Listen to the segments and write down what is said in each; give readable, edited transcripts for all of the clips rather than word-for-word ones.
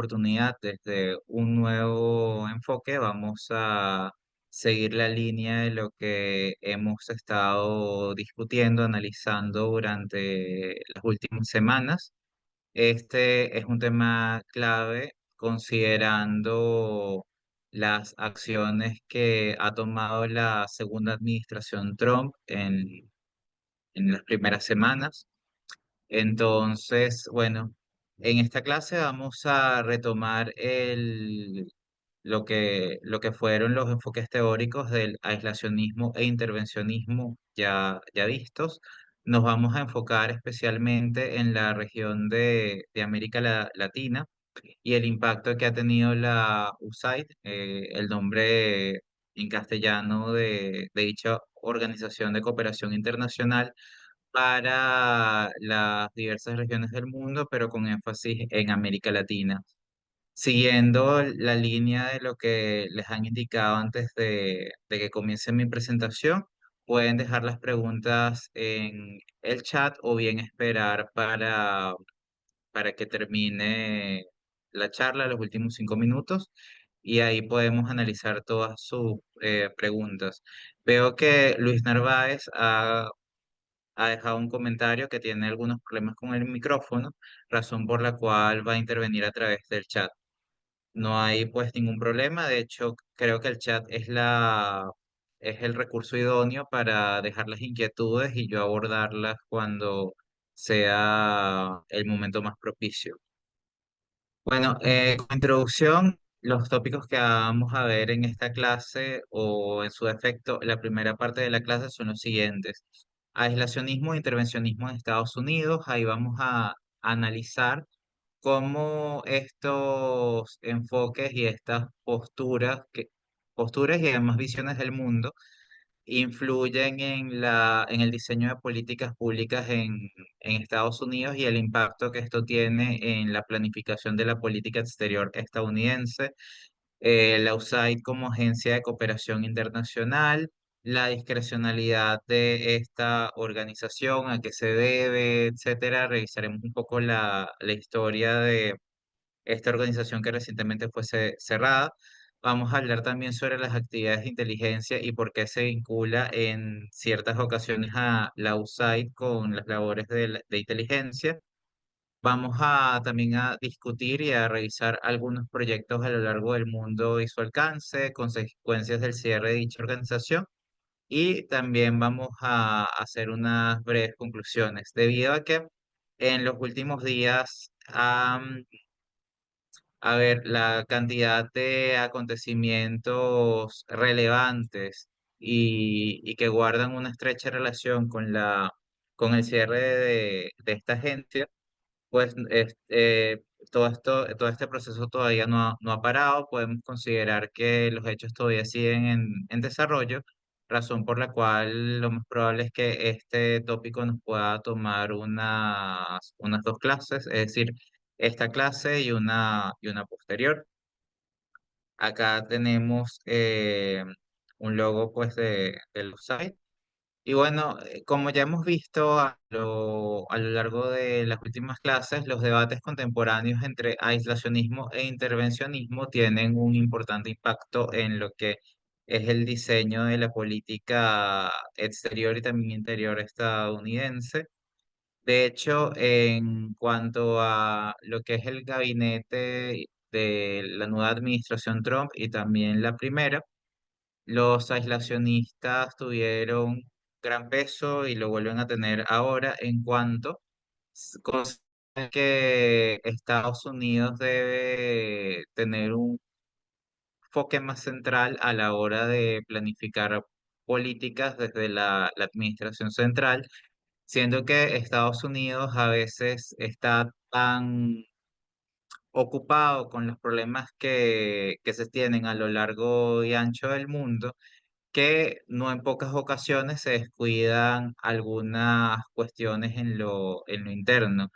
oportunidad desde un nuevo enfoque. Vamos a seguir la línea de lo que hemos estado discutiendo, analizando durante las últimas semanas. Este es un tema clave considerando las acciones que ha tomado la segunda administración Trump en las primeras semanas. Entonces, bueno, en esta clase vamos a retomar lo que fueron los enfoques teóricos del aislacionismo e intervencionismo ya vistos. Nos vamos a enfocar especialmente en la región de América Latina y el impacto que ha tenido la USAID, el nombre en castellano de dicha organización de cooperación internacional para las diversas regiones del mundo, pero con énfasis en América Latina. Siguiendo la línea de lo que les han indicado antes de que comience mi presentación, pueden dejar las preguntas en el chat o bien esperar para que termine la charla, los últimos 5 minutos, y ahí podemos analizar todas sus preguntas. Veo que Luis Narváez ha dejado un comentario que tiene algunos problemas con el micrófono, razón por la cual va a intervenir a través del chat. No hay pues ningún problema, de hecho creo que el chat es el recurso idóneo para dejar las inquietudes y yo abordarlas cuando sea el momento más propicio. Bueno, como introducción, los tópicos que vamos a ver en esta clase o en su defecto, la primera parte de la clase son los siguientes. Aislacionismo e intervencionismo en Estados Unidos. Ahí vamos a analizar cómo estos enfoques y estas posturas y además visiones del mundo influyen en el diseño de políticas públicas en Estados Unidos y el impacto que esto tiene en la planificación de la política exterior estadounidense, la USAID como agencia de cooperación internacional, la discrecionalidad de esta organización, a qué se debe, etcétera. Revisaremos un poco la historia de esta organización que recientemente fue cerrada. Vamos a hablar también sobre las actividades de inteligencia y por qué se vincula en ciertas ocasiones a la USAID con las labores de inteligencia. Vamos a también a discutir y a revisar algunos proyectos a lo largo del mundo y su alcance, consecuencias del cierre de dicha organización. Y también vamos a hacer unas breves conclusiones, debido a que en los últimos días a ver, la cantidad de acontecimientos relevantes y que guardan una estrecha relación con con el cierre de esta agencia, pues todo este proceso todavía no ha parado. Podemos considerar que los hechos todavía siguen en desarrollo, razón por la cual lo más probable es que este tópico nos pueda tomar unas 2 clases, es decir, esta clase y una posterior. Acá tenemos un logo pues del site. Y bueno, como ya hemos visto a lo largo de las últimas clases, los debates contemporáneos entre aislacionismo e intervencionismo tienen un importante impacto en lo que es el diseño de la política exterior y también interior estadounidense. De hecho, en cuanto a lo que es el gabinete de la nueva administración Trump y también la primera, los aislacionistas tuvieron gran peso y lo vuelven a tener ahora en cuanto consideran que Estados Unidos debe tener un enfoque más central a la hora de planificar políticas desde la administración central, siendo que Estados Unidos a veces está tan ocupado con los problemas que se tienen a lo largo y ancho del mundo, que no en pocas ocasiones se descuidan algunas cuestiones en lo interno.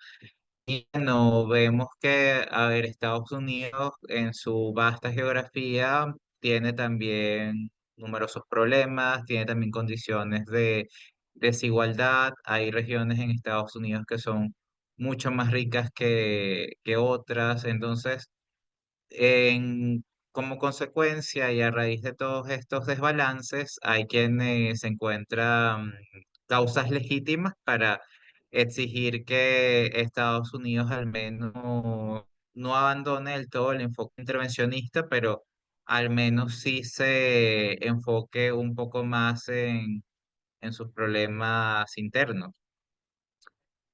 Y no vemos que, a ver, Estados Unidos en su vasta geografía tiene también numerosos problemas, tiene también condiciones de desigualdad. Hay regiones en Estados Unidos que son mucho más ricas que otras. Entonces, En, como consecuencia y a raíz de todos estos desbalances, hay quienes encuentran causas legítimas para exigir que Estados Unidos al menos no abandone del todo el enfoque intervencionista, pero al menos sí se enfoque un poco más en sus problemas internos.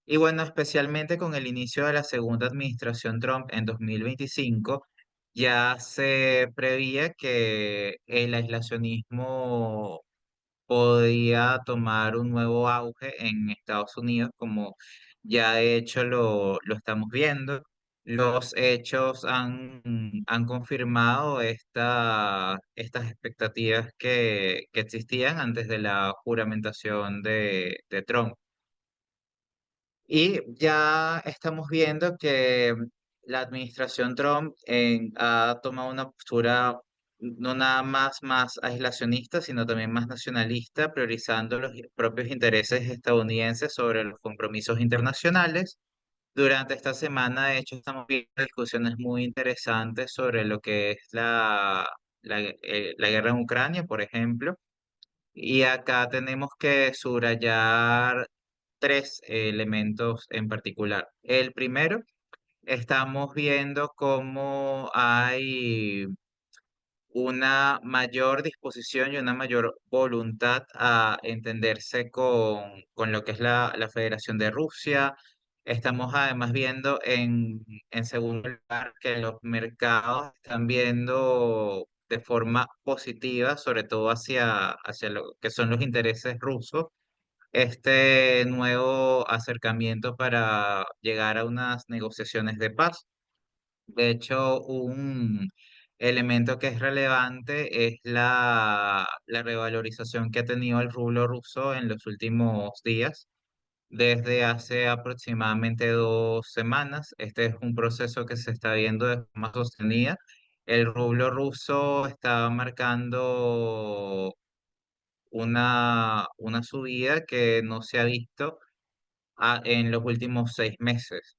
Y bueno, especialmente con el inicio de la segunda administración Trump en 2025, ya se preveía que el aislacionismo podía tomar un nuevo auge en Estados Unidos, como ya de hecho lo estamos viendo. Los hechos han confirmado estas expectativas que existían antes de la juramentación de Trump. Y ya estamos viendo que la administración Trump ha tomado una postura no nada más aislacionista, sino también más nacionalista, priorizando los propios intereses estadounidenses sobre los compromisos internacionales. Durante esta semana, de hecho, estamos viendo discusiones muy interesantes sobre lo que es la guerra en Ucrania, por ejemplo. Y acá tenemos que subrayar tres elementos en particular. El primero, estamos viendo cómo hay una mayor disposición y una mayor voluntad a entenderse con lo que es la Federación de Rusia. Estamos además viendo en segundo lugar que los mercados están viendo de forma positiva, sobre todo hacia lo que son los intereses rusos, este nuevo acercamiento para llegar a unas negociaciones de paz. De hecho, un elemento que es relevante es la revalorización que ha tenido el rublo ruso en los últimos días. Desde hace aproximadamente 2 semanas, este es un proceso que se está viendo de forma sostenida. El rublo ruso está marcando una subida que no se ha visto en los últimos 6 meses.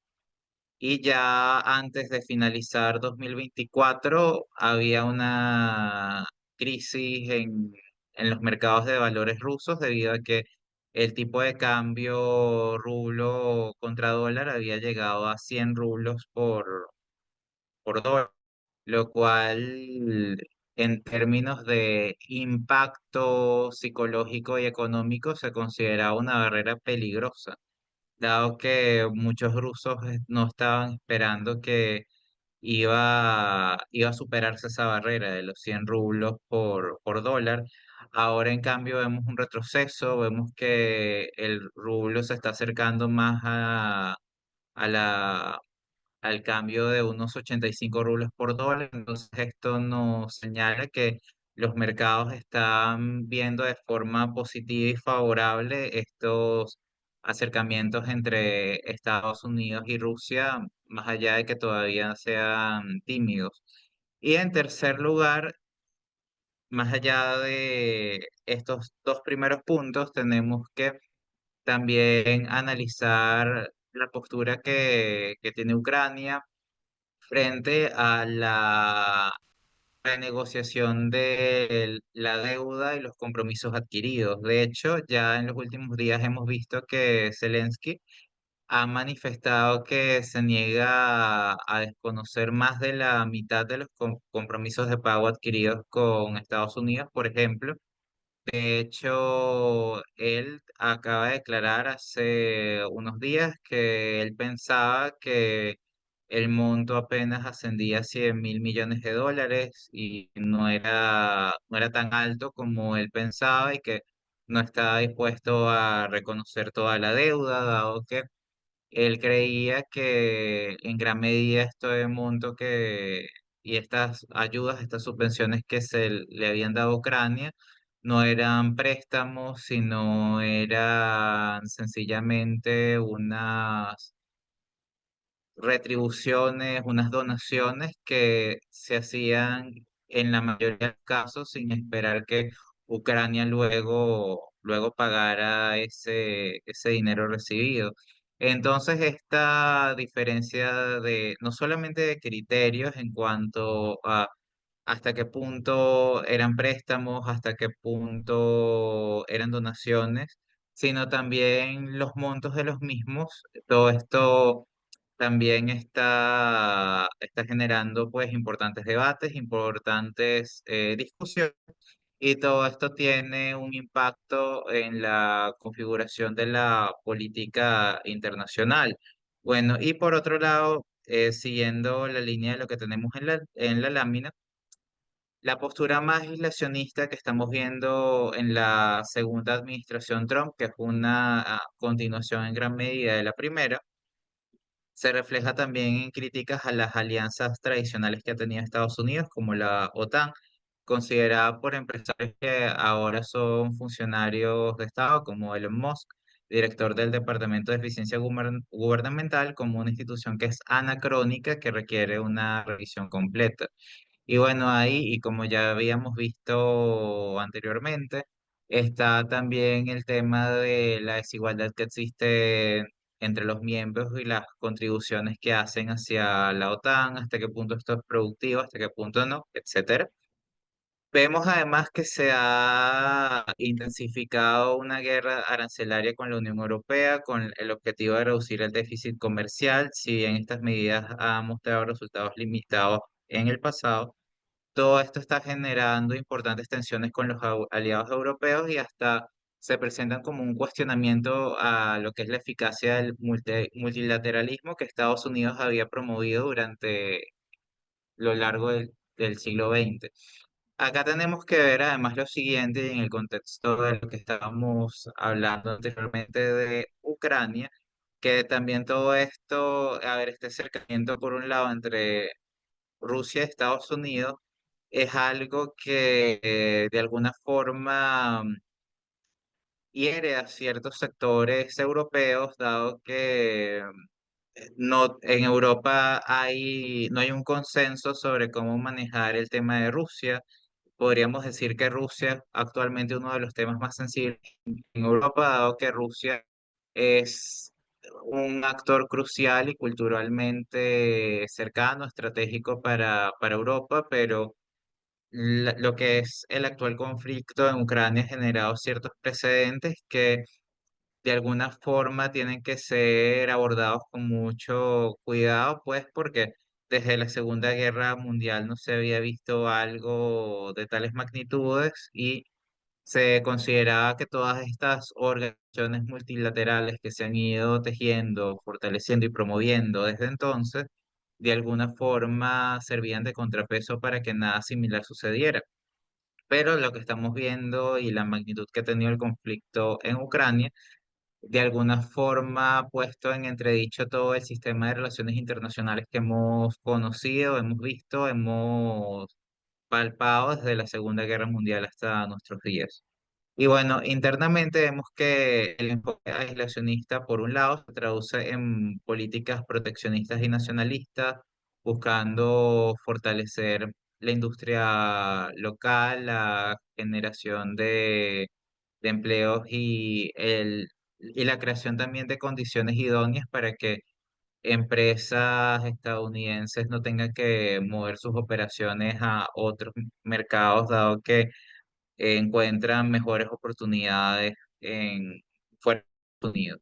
Y ya antes de finalizar 2024 había una crisis en los mercados de valores rusos debido a que el tipo de cambio rublo contra dólar había llegado a 100 rublos por dólar, lo cual en términos de impacto psicológico y económico se consideraba una barrera peligrosa, dado que muchos rusos no estaban esperando que iba a superarse esa barrera de los 100 rublos por dólar. Ahora, en cambio, vemos un retroceso, vemos que el rublo se está acercando más a al cambio de unos 85 rublos por dólar. Entonces, esto nos señala que los mercados están viendo de forma positiva y favorable estos acercamientos entre Estados Unidos y Rusia, más allá de que todavía sean tímidos. Y en tercer lugar, más allá de estos dos primeros puntos, tenemos que también analizar la postura que tiene Ucrania frente a la renegociación de la deuda y los compromisos adquiridos. De hecho, ya en los últimos días hemos visto que Zelensky ha manifestado que se niega a desconocer más de la mitad de los compromisos de pago adquiridos con Estados Unidos, por ejemplo. De hecho, él acaba de declarar hace unos días que él pensaba que el monto apenas ascendía a 100.000 millones de dólares y no era tan alto como él pensaba y que no estaba dispuesto a reconocer toda la deuda, dado que él creía que en gran medida este monto y estas ayudas, estas subvenciones que se le habían dado a Ucrania, no eran préstamos, sino eran sencillamente unas retribuciones, unas donaciones que se hacían en la mayoría de los casos sin esperar que Ucrania luego pagara ese dinero recibido. Entonces, esta diferencia de no solamente de criterios en cuanto a hasta qué punto eran préstamos, hasta qué punto eran donaciones, sino también los montos de los mismos. Todo esto también está generando pues importantes debates, importantes discusiones, y todo esto tiene un impacto en la configuración de la política internacional. Bueno, y por otro lado, siguiendo la línea de lo que tenemos en la lámina, la postura más aislacionista que estamos viendo en la segunda administración Trump, que es una continuación en gran medida de la primera, se refleja también en críticas a las alianzas tradicionales que ha tenido Estados Unidos, como la OTAN, considerada por empresarios que ahora son funcionarios de Estado, como Elon Musk, director del Departamento de Eficiencia Gubernamental, como una institución que es anacrónica, que requiere una revisión completa. Y bueno, ahí, y como ya habíamos visto anteriormente, está también el tema de la desigualdad que existe entre los miembros y las contribuciones que hacen hacia la OTAN, hasta qué punto esto es productivo, hasta qué punto no, etcétera. Vemos además que se ha intensificado una guerra arancelaria con la Unión Europea con el objetivo de reducir el déficit comercial. Si bien estas medidas han mostrado resultados limitados en el pasado, todo esto está generando importantes tensiones con los aliados europeos, y hasta se presentan como un cuestionamiento a lo que es la eficacia del multilateralismo que Estados Unidos había promovido durante lo largo del siglo XX. Acá tenemos que ver además lo siguiente en el contexto de lo que estábamos hablando anteriormente de Ucrania, que también todo esto, a ver, este acercamiento por un lado entre Rusia y Estados Unidos es algo que de alguna forma hiere a ciertos sectores europeos, dado que no, en Europa no hay un consenso sobre cómo manejar el tema de Rusia. Podríamos decir que Rusia actualmente uno de los temas más sensibles en Europa, dado que Rusia es un actor crucial y culturalmente cercano, estratégico para Europa, pero lo que es el actual conflicto en Ucrania ha generado ciertos precedentes que de alguna forma tienen que ser abordados con mucho cuidado, pues porque desde la Segunda Guerra Mundial no se había visto algo de tales magnitudes, y se consideraba que todas estas organizaciones multilaterales que se han ido tejiendo, fortaleciendo y promoviendo desde entonces, de alguna forma servían de contrapeso para que nada similar sucediera. Pero lo que estamos viendo y la magnitud que ha tenido el conflicto en Ucrania, de alguna forma ha puesto en entredicho todo el sistema de relaciones internacionales que hemos conocido, hemos visto, hemos palpado desde la Segunda Guerra Mundial hasta nuestros días. Y bueno, internamente vemos que el enfoque aislacionista, por un lado, se traduce en políticas proteccionistas y nacionalistas, buscando fortalecer la industria local, la generación de empleos y la creación también de condiciones idóneas para que empresas estadounidenses no tengan que mover sus operaciones a otros mercados, dado que encuentran mejores oportunidades fuera de Estados Unidos.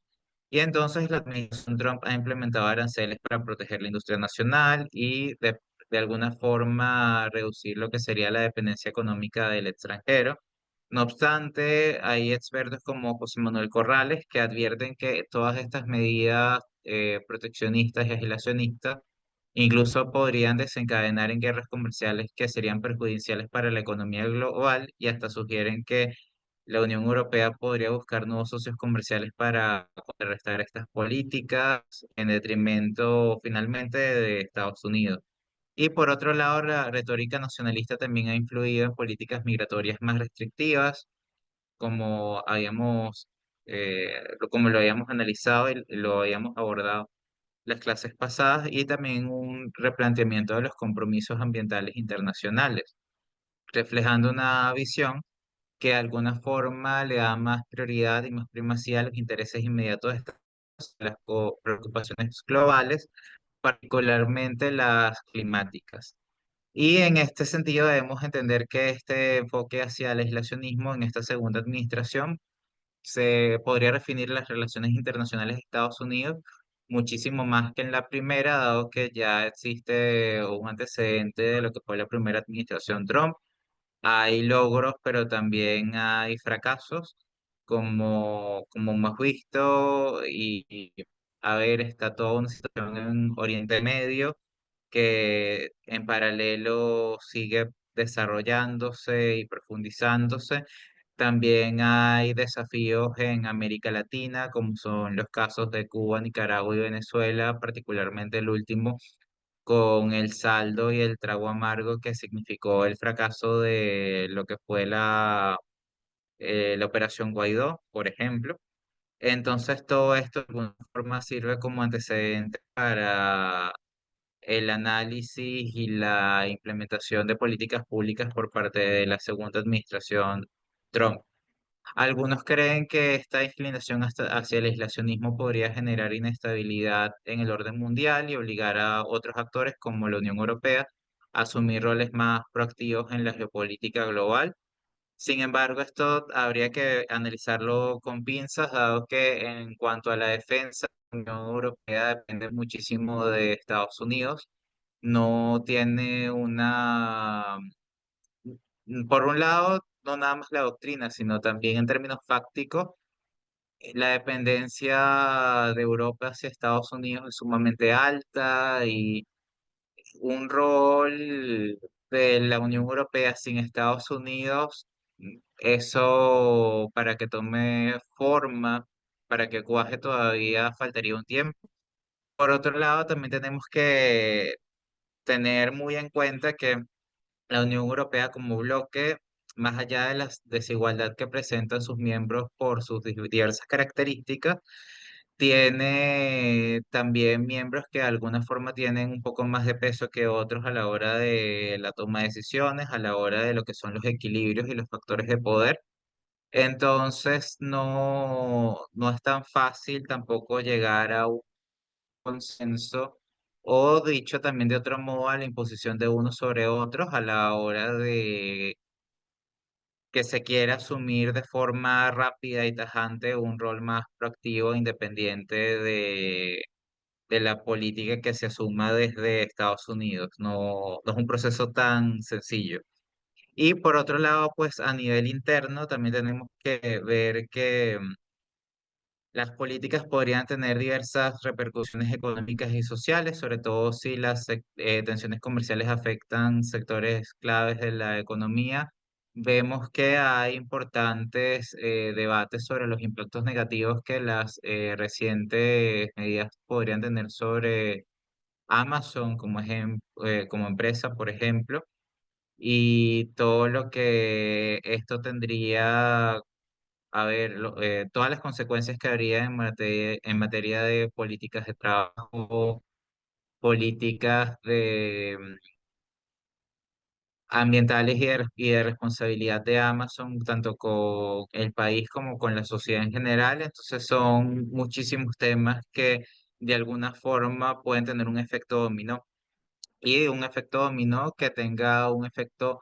Y entonces la administración Trump ha implementado aranceles para proteger la industria nacional y de alguna forma reducir lo que sería la dependencia económica del extranjero. No obstante, hay expertos como José Manuel Corrales que advierten que todas estas medidas proteccionistas y aislacionistas incluso podrían desencadenar en guerras comerciales que serían perjudiciales para la economía global, y hasta sugieren que la Unión Europea podría buscar nuevos socios comerciales para contrarrestar estas políticas en detrimento finalmente de Estados Unidos. Y por otro lado, la retórica nacionalista también ha influido en políticas migratorias más restrictivas, como como lo habíamos analizado y lo habíamos abordado las clases pasadas, y también un replanteamiento de los compromisos ambientales internacionales, reflejando una visión que de alguna forma le da más prioridad y más primacía a los intereses inmediatos de Estados Unidos las preocupaciones globales, particularmente las climáticas. Y en este sentido debemos entender que este enfoque hacia el aislacionismo en esta segunda administración se podría definir las relaciones internacionales de Estados Unidos muchísimo más que en la primera, dado que ya existe un antecedente de lo que fue la primera administración Trump. Hay logros, pero también hay fracasos, como hemos visto, y a ver, está toda una situación en Oriente Medio que en paralelo sigue desarrollándose y profundizándose. También hay desafíos en América Latina, como son los casos de Cuba, Nicaragua y Venezuela, particularmente el último, con el saldo y el trago amargo que significó el fracaso de lo que fue la Operación Guaidó, por ejemplo. Entonces, todo esto de alguna forma sirve como antecedente para el análisis y la implementación de políticas públicas por parte de la segunda administración Trump. Algunos creen que esta inclinación hacia el aislacionismo podría generar inestabilidad en el orden mundial y obligar a otros actores como la Unión Europea a asumir roles más proactivos en la geopolítica global. Sin embargo, esto habría que analizarlo con pinzas, dado que en cuanto a la defensa, la Unión Europea depende muchísimo de Estados Unidos. No tiene por un lado, no nada más la doctrina, sino también en términos fácticos, la dependencia de Europa hacia Estados Unidos es sumamente alta y un rol de la Unión Europea sin Estados Unidos, eso para que tome forma, para que cuaje todavía faltaría un tiempo. Por otro lado, también tenemos que tener muy en cuenta que la Unión Europea como bloque, más allá de la desigualdad que presentan sus miembros por sus diversas características, tiene también miembros que de alguna forma tienen un poco más de peso que otros a la hora de la toma de decisiones, a la hora de lo que son los equilibrios y los factores de poder. Entonces, no es tan fácil tampoco llegar a un consenso, o dicho también de otro modo, a la imposición de unos sobre otros a la hora de que se quiera asumir de forma rápida y tajante un rol más proactivo, e independiente de la política que se asuma desde Estados Unidos. No es un proceso tan sencillo. Y por otro lado, pues a nivel interno también tenemos que ver que las políticas podrían tener diversas repercusiones económicas y sociales, sobre todo si las tensiones comerciales afectan sectores claves de la economía. Vemos que hay importantes debates sobre los impactos negativos que las recientes medidas podrían tener sobre Amazon como empresa, por ejemplo, y todo lo que esto tendría, a ver, todas las consecuencias que habría en materia de políticas de trabajo, políticas ambientales y de responsabilidad de Amazon, tanto con el país como con la sociedad en general. Entonces son muchísimos temas que de alguna forma pueden tener un efecto dominó, y un efecto dominó que tenga un efecto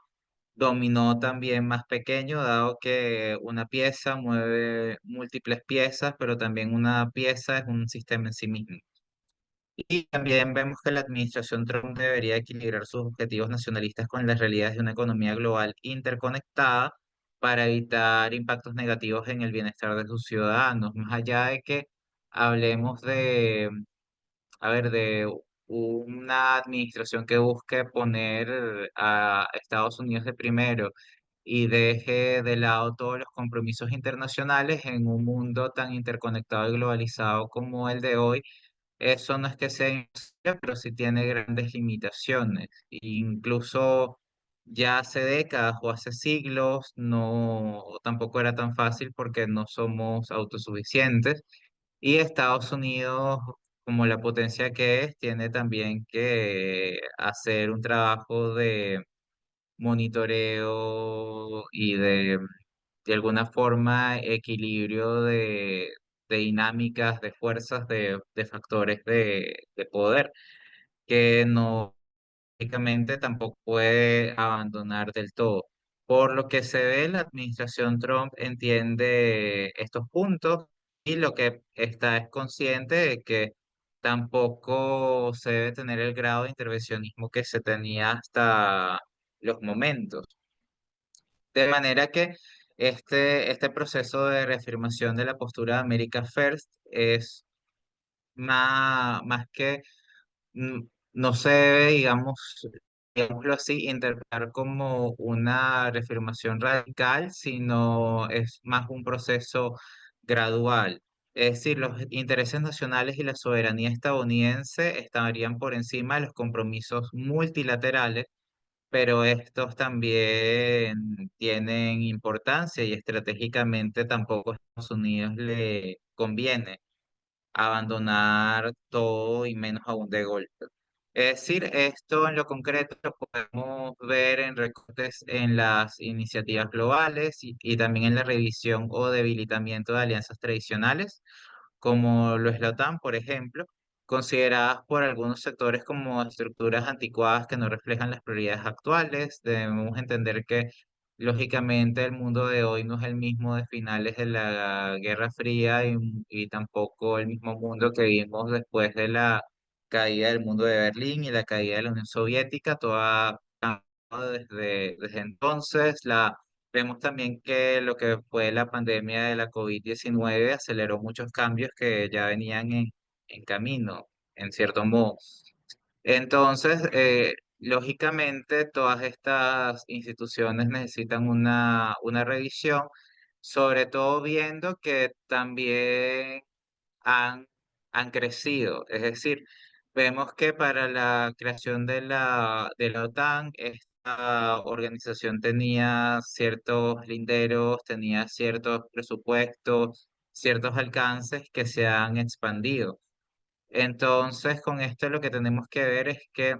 dominó también más pequeño, dado que una pieza mueve múltiples piezas, pero también una pieza es un sistema en sí mismo. Y también vemos que la administración Trump debería equilibrar sus objetivos nacionalistas con las realidades de una economía global interconectada para evitar impactos negativos en el bienestar de sus ciudadanos, más allá de que hablemos de una administración que busque poner a Estados Unidos de primero y deje de lado todos los compromisos internacionales en un mundo tan interconectado y globalizado como el de hoy. Eso no es que sea imposible, pero sí tiene grandes limitaciones. Incluso ya hace décadas o hace siglos no tampoco era tan fácil porque no somos autosuficientes. Y Estados Unidos, como la potencia que es, tiene también que hacer un trabajo de monitoreo y de alguna forma equilibrio de dinámicas, de fuerzas, de factores de poder, que no prácticamente tampoco puede abandonar del todo. Por lo que se ve, la administración Trump entiende estos puntos y lo que está es consciente de que tampoco se debe tener el grado de intervencionismo que se tenía hasta los momentos. De manera que este proceso de reafirmación de la postura de America First es más que mm, no se debe, digámoslo así, interpretar como una reafirmación radical, sino es más un proceso gradual. Es decir, los intereses nacionales y la soberanía estadounidense estarían por encima de los compromisos multilaterales, pero estos también tienen importancia y estratégicamente tampoco a Estados Unidos le conviene abandonar todo y menos aún de golpe. Es decir, esto en lo concreto lo podemos ver en recortes en las iniciativas globales y también en la revisión o debilitamiento de alianzas tradicionales, como lo es la OTAN, por ejemplo, consideradas por algunos sectores como estructuras anticuadas que no reflejan las prioridades actuales. Debemos entender que, lógicamente, el mundo de hoy no es el mismo de finales de la Guerra Fría y tampoco el mismo mundo que vimos después de la caída del mundo de Berlín y la caída de la Unión Soviética. Todo ha cambiado desde entonces. Vemos también que lo que fue la pandemia de la COVID-19 aceleró muchos cambios que ya venían en camino, en cierto modo. Entonces, lógicamente, todas estas instituciones necesitan una revisión, sobre todo viendo que también han, han crecido. Es decir, vemos que para la creación de la OTAN, esta organización tenía ciertos linderos, tenía ciertos presupuestos, ciertos alcances que se han expandido. Entonces, con esto lo que tenemos que ver es que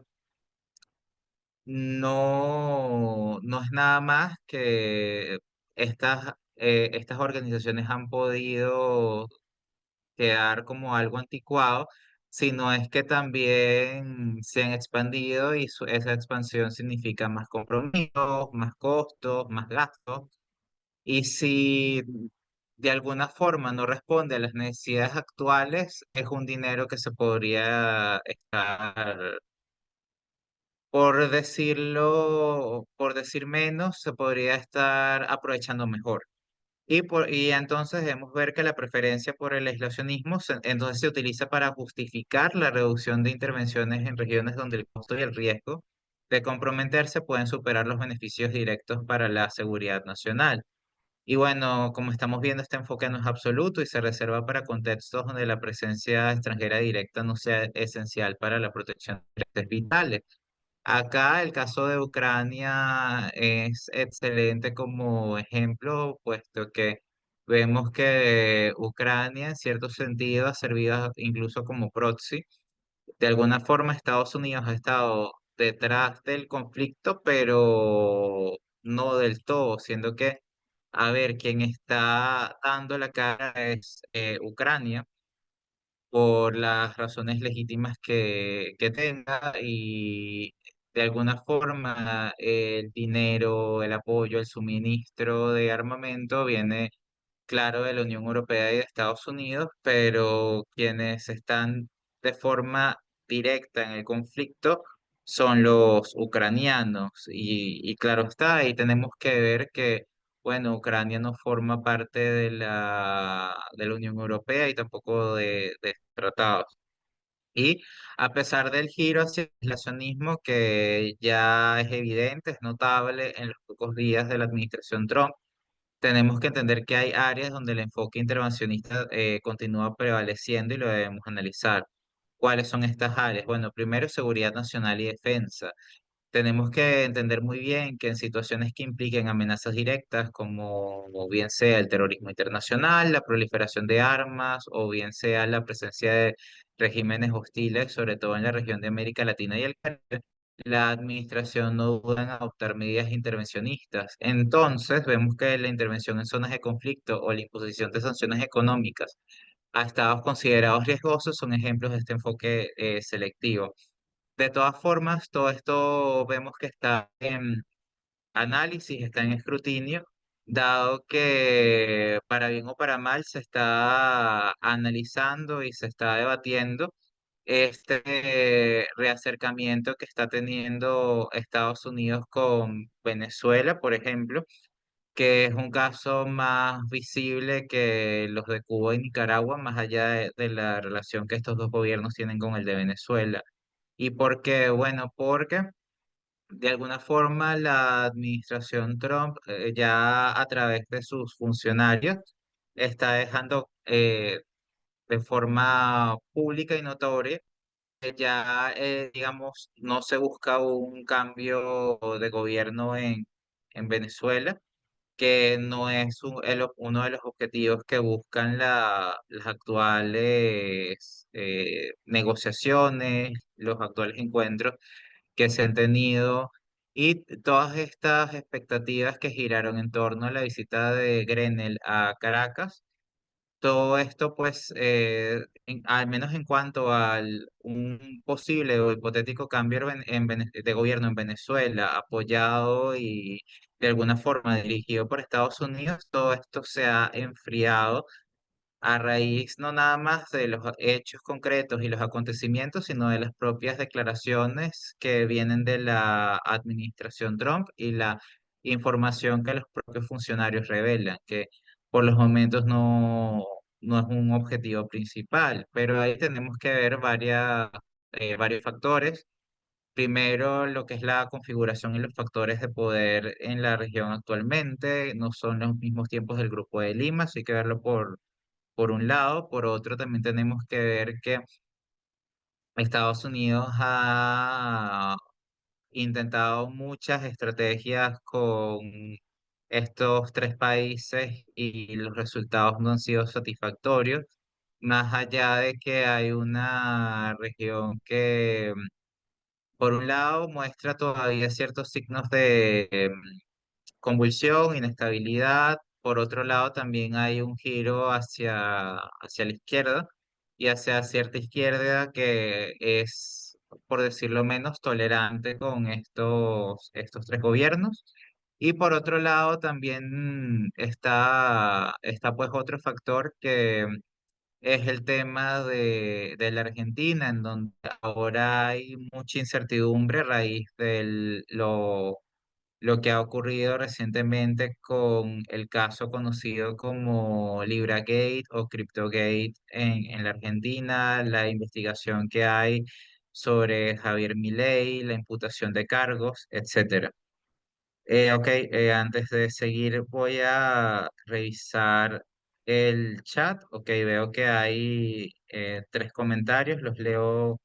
no es nada más que estas organizaciones han podido quedar como algo anticuado, sino es que también se han expandido y esa expansión significa más compromisos, más costos, más gastos. Y si de alguna forma no responde a las necesidades actuales, es un dinero que se podría estar, por decir menos, se podría estar aprovechando mejor. Y entonces debemos ver que la preferencia por el aislacionismo entonces se utiliza para justificar la reducción de intervenciones en regiones donde el costo y el riesgo de comprometerse pueden superar los beneficios directos para la seguridad nacional. Y bueno, como estamos viendo, este enfoque no es absoluto y se reserva para contextos donde la presencia extranjera directa no sea esencial para la protección de intereses vitales. Acá el caso de Ucrania es excelente como ejemplo, puesto que vemos que Ucrania en cierto sentido ha servido incluso como proxy. De alguna forma Estados Unidos ha estado detrás del conflicto, pero no del todo, siendo que, a ver, quien está dando la cara es Ucrania por las razones legítimas que tenga y de alguna forma el dinero, el apoyo, el suministro de armamento viene, claro, de la Unión Europea y de Estados Unidos, pero quienes están de forma directa en el conflicto son los ucranianos y claro está, ahí tenemos que ver que bueno, Ucrania no forma parte de la Unión Europea y tampoco de tratados. Y a pesar del giro hacia el aislacionismo que ya es evidente, es notable en los pocos días de la administración Trump, tenemos que entender que hay áreas donde el enfoque intervencionista continúa prevaleciendo y lo debemos analizar. ¿Cuáles son estas áreas? Bueno, primero, seguridad nacional y defensa. Tenemos que entender muy bien que en situaciones que impliquen amenazas directas, como o bien sea el terrorismo internacional, la proliferación de armas, o bien sea la presencia de regímenes hostiles, sobre todo en la región de América Latina y el Caribe, la administración no duda en adoptar medidas intervencionistas. Entonces, vemos que la intervención en zonas de conflicto o la imposición de sanciones económicas a estados considerados riesgosos son ejemplos de este enfoque selectivo. De todas formas, todo esto vemos que está en análisis, está en escrutinio, dado que para bien o para mal se está analizando y se está debatiendo este reacercamiento que está teniendo Estados Unidos con Venezuela, por ejemplo, que es un caso más visible que los de Cuba y Nicaragua, más allá de la relación que estos dos gobiernos tienen con el de Venezuela. ¿Y por qué? Bueno, porque de alguna forma la administración Trump ya a través de sus funcionarios está dejando de forma pública y notoria que ya, digamos, no se busca un cambio de gobierno en Venezuela, que no es uno de los objetivos que buscan las actuales negociaciones, los actuales encuentros que se han tenido y todas estas expectativas que giraron en torno a la visita de Grenell a Caracas. Todo esto, pues, al menos en cuanto a un posible o hipotético cambio de gobierno en Venezuela, apoyado y de alguna forma dirigido por Estados Unidos, todo esto se ha enfriado a raíz no nada más de los hechos concretos y los acontecimientos, sino de las propias declaraciones que vienen de la administración Trump y la información que los propios funcionarios revelan, que por los momentos no es un objetivo principal, pero ahí tenemos que ver varios factores. Primero, lo que es la configuración y los factores de poder en la región actualmente, no son los mismos tiempos del Grupo de Lima, así hay que verlo por un lado. Por otro, también tenemos que ver que Estados Unidos ha intentado muchas estrategias con estos tres países y los resultados no han sido satisfactorios, más allá de que hay una región que, por un lado, muestra todavía ciertos signos de convulsión, inestabilidad. Por otro lado, también hay un giro hacia la izquierda y hacia cierta izquierda que es, por decirlo menos, tolerante con estos tres gobiernos. Y por otro lado, también está pues otro factor que es el tema de la Argentina, en donde ahora hay mucha incertidumbre a raíz de lo que ha ocurrido recientemente con el caso conocido como LibraGate o CryptoGate en la Argentina, la investigación que hay sobre Javier Milei, la imputación de cargos, etcétera. Ok, antes de seguir voy a revisar el chat. Ok, veo que hay tres comentarios, los leo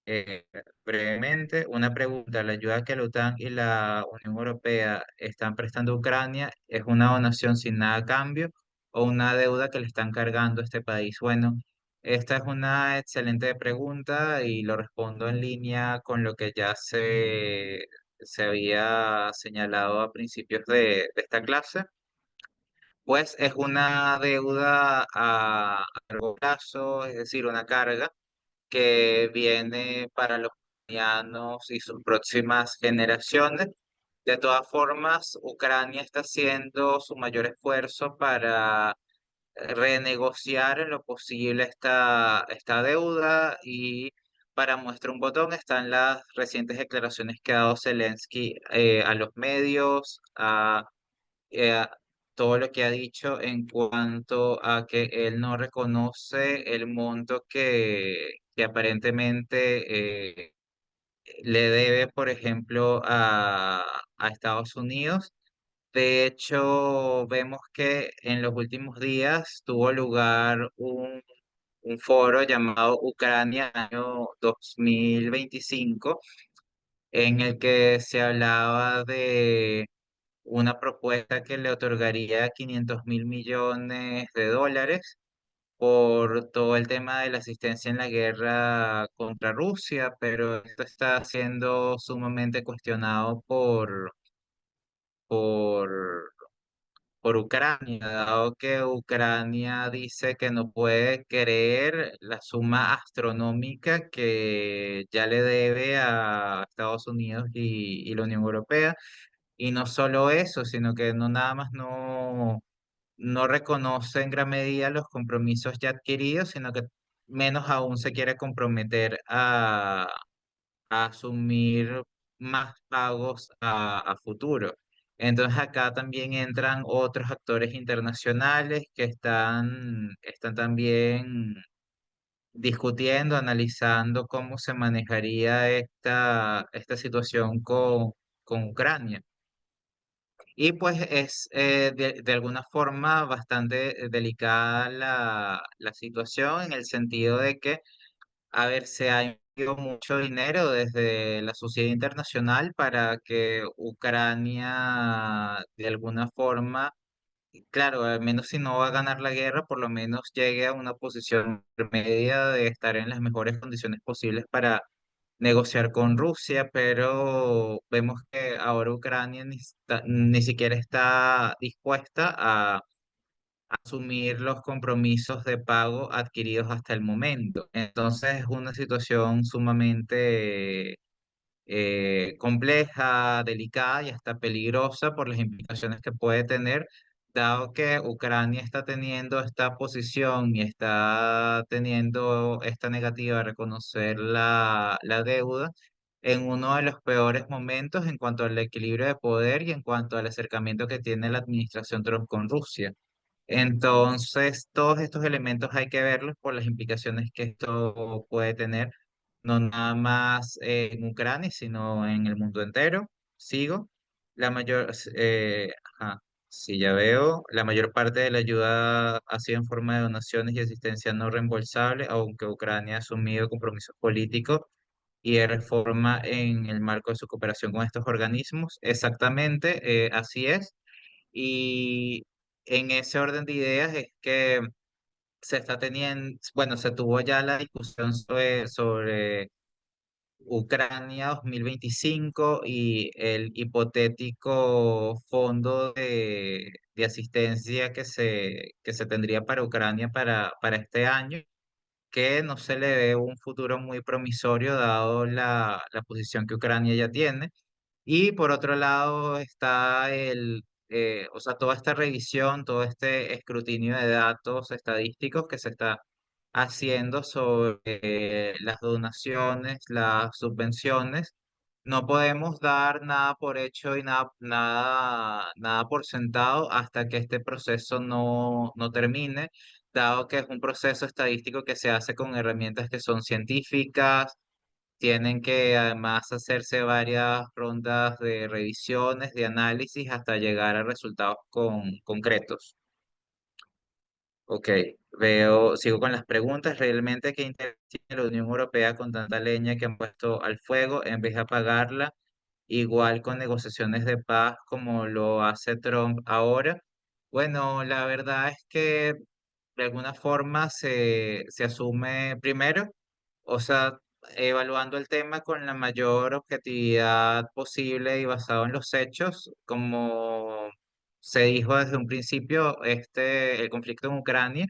eh, brevemente, una pregunta. ¿La ayuda que la OTAN y la Unión Europea están prestando a Ucrania es una donación sin nada a cambio o una deuda que le están cargando a este país? Bueno, esta es una excelente pregunta y lo respondo en línea con lo que ya se había señalado a principios de esta clase. Pues es una deuda a largo plazo, es decir, una carga que viene para los ucranianos y sus próximas generaciones. De todas formas, Ucrania está haciendo su mayor esfuerzo para renegociar en lo posible esta deuda y para muestra un botón están las recientes declaraciones que ha dado Zelensky a los medios, a todo lo que ha dicho en cuanto a que él no reconoce el monto que aparentemente le debe, por ejemplo, a Estados Unidos. De hecho, vemos que en los últimos días tuvo lugar un foro llamado Ucrania año 2025, en el que se hablaba de una propuesta que le otorgaría 500.000 millones de dólares por todo el tema de la asistencia en la guerra contra Rusia, pero esto está siendo sumamente cuestionado por por Ucrania, dado que Ucrania dice que no puede creer la suma astronómica que ya le debe a Estados Unidos y la Unión Europea. Y no solo eso, sino que no nada más no reconoce en gran medida los compromisos ya adquiridos, sino que menos aún se quiere comprometer a asumir más pagos a futuro. Entonces acá también entran otros actores internacionales que están también discutiendo, analizando cómo se manejaría esta situación con Ucrania. Y pues es de alguna forma bastante delicada la situación en el sentido de que, a ver, se ha invertido mucho dinero desde la sociedad internacional para que Ucrania de alguna forma, claro, al menos si no va a ganar la guerra, por lo menos llegue a una posición media de estar en las mejores condiciones posibles para negociar con Rusia, pero vemos que ahora Ucrania ni siquiera está dispuesta a asumir los compromisos de pago adquiridos hasta el momento. Entonces es una situación sumamente compleja, delicada y hasta peligrosa por las implicaciones que puede tener, dado que Ucrania está teniendo esta posición y está teniendo esta negativa de reconocer la deuda en uno de los peores momentos en cuanto al equilibrio de poder y en cuanto al acercamiento que tiene la administración Trump con Rusia. Entonces, todos estos elementos hay que verlos por las implicaciones que esto puede tener, no nada más en Ucrania, sino en el mundo entero. Sigo. La mayor, ajá, sí, ya veo, la mayor parte de la ayuda ha sido en forma de donaciones y asistencia no reembolsable, aunque Ucrania ha asumido compromisos políticos y de reforma en el marco de su cooperación con estos organismos. Exactamente, así es. Y en ese orden de ideas es que se está teniendo, bueno, se tuvo ya la discusión sobre Ucrania 2025 y el hipotético fondo de asistencia que se tendría para Ucrania para este año, que no se le ve un futuro muy promisorio dado la posición que Ucrania ya tiene. Y por otro lado está o sea, toda esta revisión, todo este escrutinio de datos estadísticos que se está haciendo sobre las donaciones, las subvenciones. No podemos dar nada por hecho y nada por sentado hasta que este proceso no termine, dado que es un proceso estadístico que se hace con herramientas que son científicas. Tienen que además hacerse varias rondas de revisiones, de análisis, hasta llegar a resultados concretos. Ok, sigo con las preguntas. ¿Realmente qué interés tiene la Unión Europea con tanta leña que han puesto al fuego en vez de apagarla? Igual con negociaciones de paz como lo hace Trump ahora. Bueno, la verdad es que de alguna forma se asume primero, o sea, evaluando el tema con la mayor objetividad posible y basado en los hechos, como se dijo desde un principio, el conflicto en Ucrania,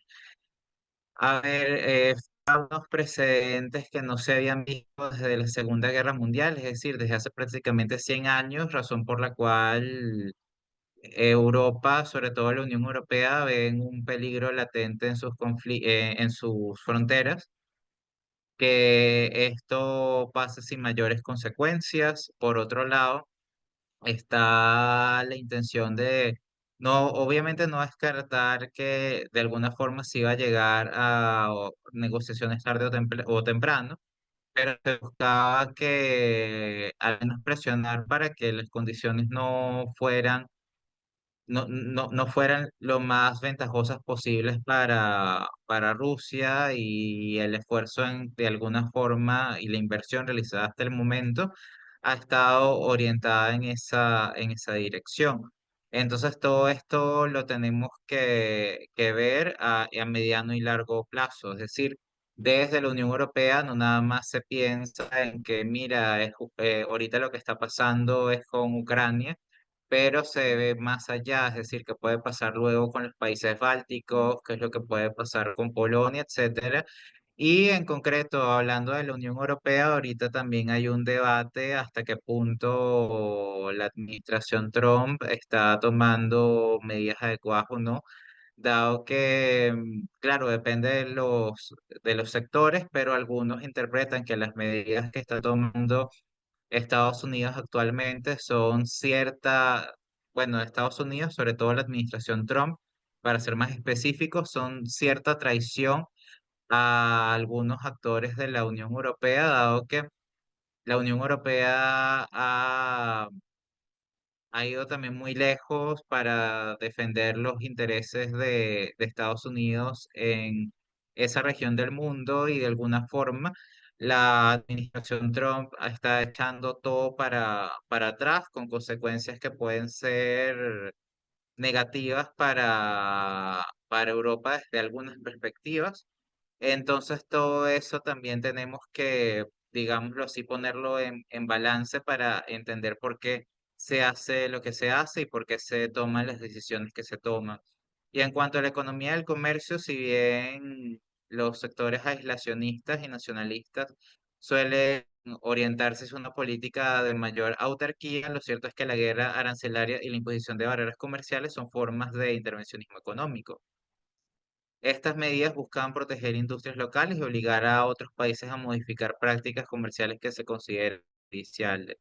a ver, unos precedentes que no se habían visto desde la Segunda Guerra Mundial, es decir, desde hace prácticamente 100 años, razón por la cual Europa, sobre todo la Unión Europea, ven un peligro latente en sus fronteras, que esto pase sin mayores consecuencias. Por otro lado, está la intención de, no, obviamente no descartar que de alguna forma sí va a llegar a negociaciones tarde o temprano, pero se buscaba que al menos presionar para que las condiciones no fueran lo más ventajosas posibles para Rusia, y el esfuerzo de alguna forma y la inversión realizada hasta el momento ha estado orientada en esa dirección. Entonces todo esto lo tenemos que ver a mediano y largo plazo, es decir, desde la Unión Europea no nada más se piensa en que, mira, ahorita lo que está pasando es con Ucrania, pero se ve más allá, es decir, qué puede pasar luego con los países bálticos, qué es lo que puede pasar con Polonia, etcétera. Y en concreto, hablando de la Unión Europea, ahorita también hay un debate hasta qué punto la administración Trump está tomando medidas adecuadas o no, dado que, claro, depende de los sectores, pero algunos interpretan que las medidas que está tomando Estados Unidos actualmente son cierta, bueno, Estados Unidos, sobre todo la administración Trump, para ser más específicos, son cierta traición a algunos actores de la Unión Europea, dado que la Unión Europea ha ido también muy lejos para defender los intereses de Estados Unidos en esa región del mundo y de alguna forma la administración Trump está echando todo para atrás con consecuencias que pueden ser negativas para Europa desde algunas perspectivas. Entonces, todo eso también tenemos que, digámoslo así, ponerlo en balance para entender por qué se hace lo que se hace y por qué se toman las decisiones que se toman. Y en cuanto a la economía del comercio, si bien los sectores aislacionistas y nacionalistas suelen orientarse hacia una política de mayor autarquía, lo cierto es que la guerra arancelaria y la imposición de barreras comerciales son formas de intervencionismo económico. Estas medidas buscan proteger industrias locales y obligar a otros países a modificar prácticas comerciales que se consideren perjudiciales.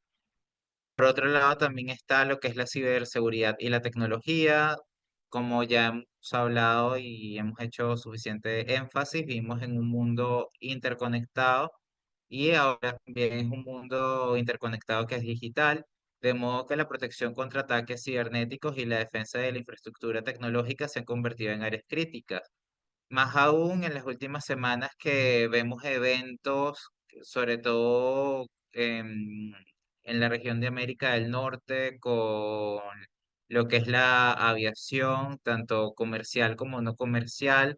Por otro lado, también está lo que es la ciberseguridad y la tecnología. Como ya hemos hablado y hemos hecho suficiente énfasis, vivimos en un mundo interconectado y ahora también es un mundo interconectado que es digital, de modo que la protección contra ataques cibernéticos y la defensa de la infraestructura tecnológica se han convertido en áreas críticas. Más aún en las últimas semanas que vemos eventos, sobre todo en la región de América del Norte, con lo que es la aviación, tanto comercial como no comercial,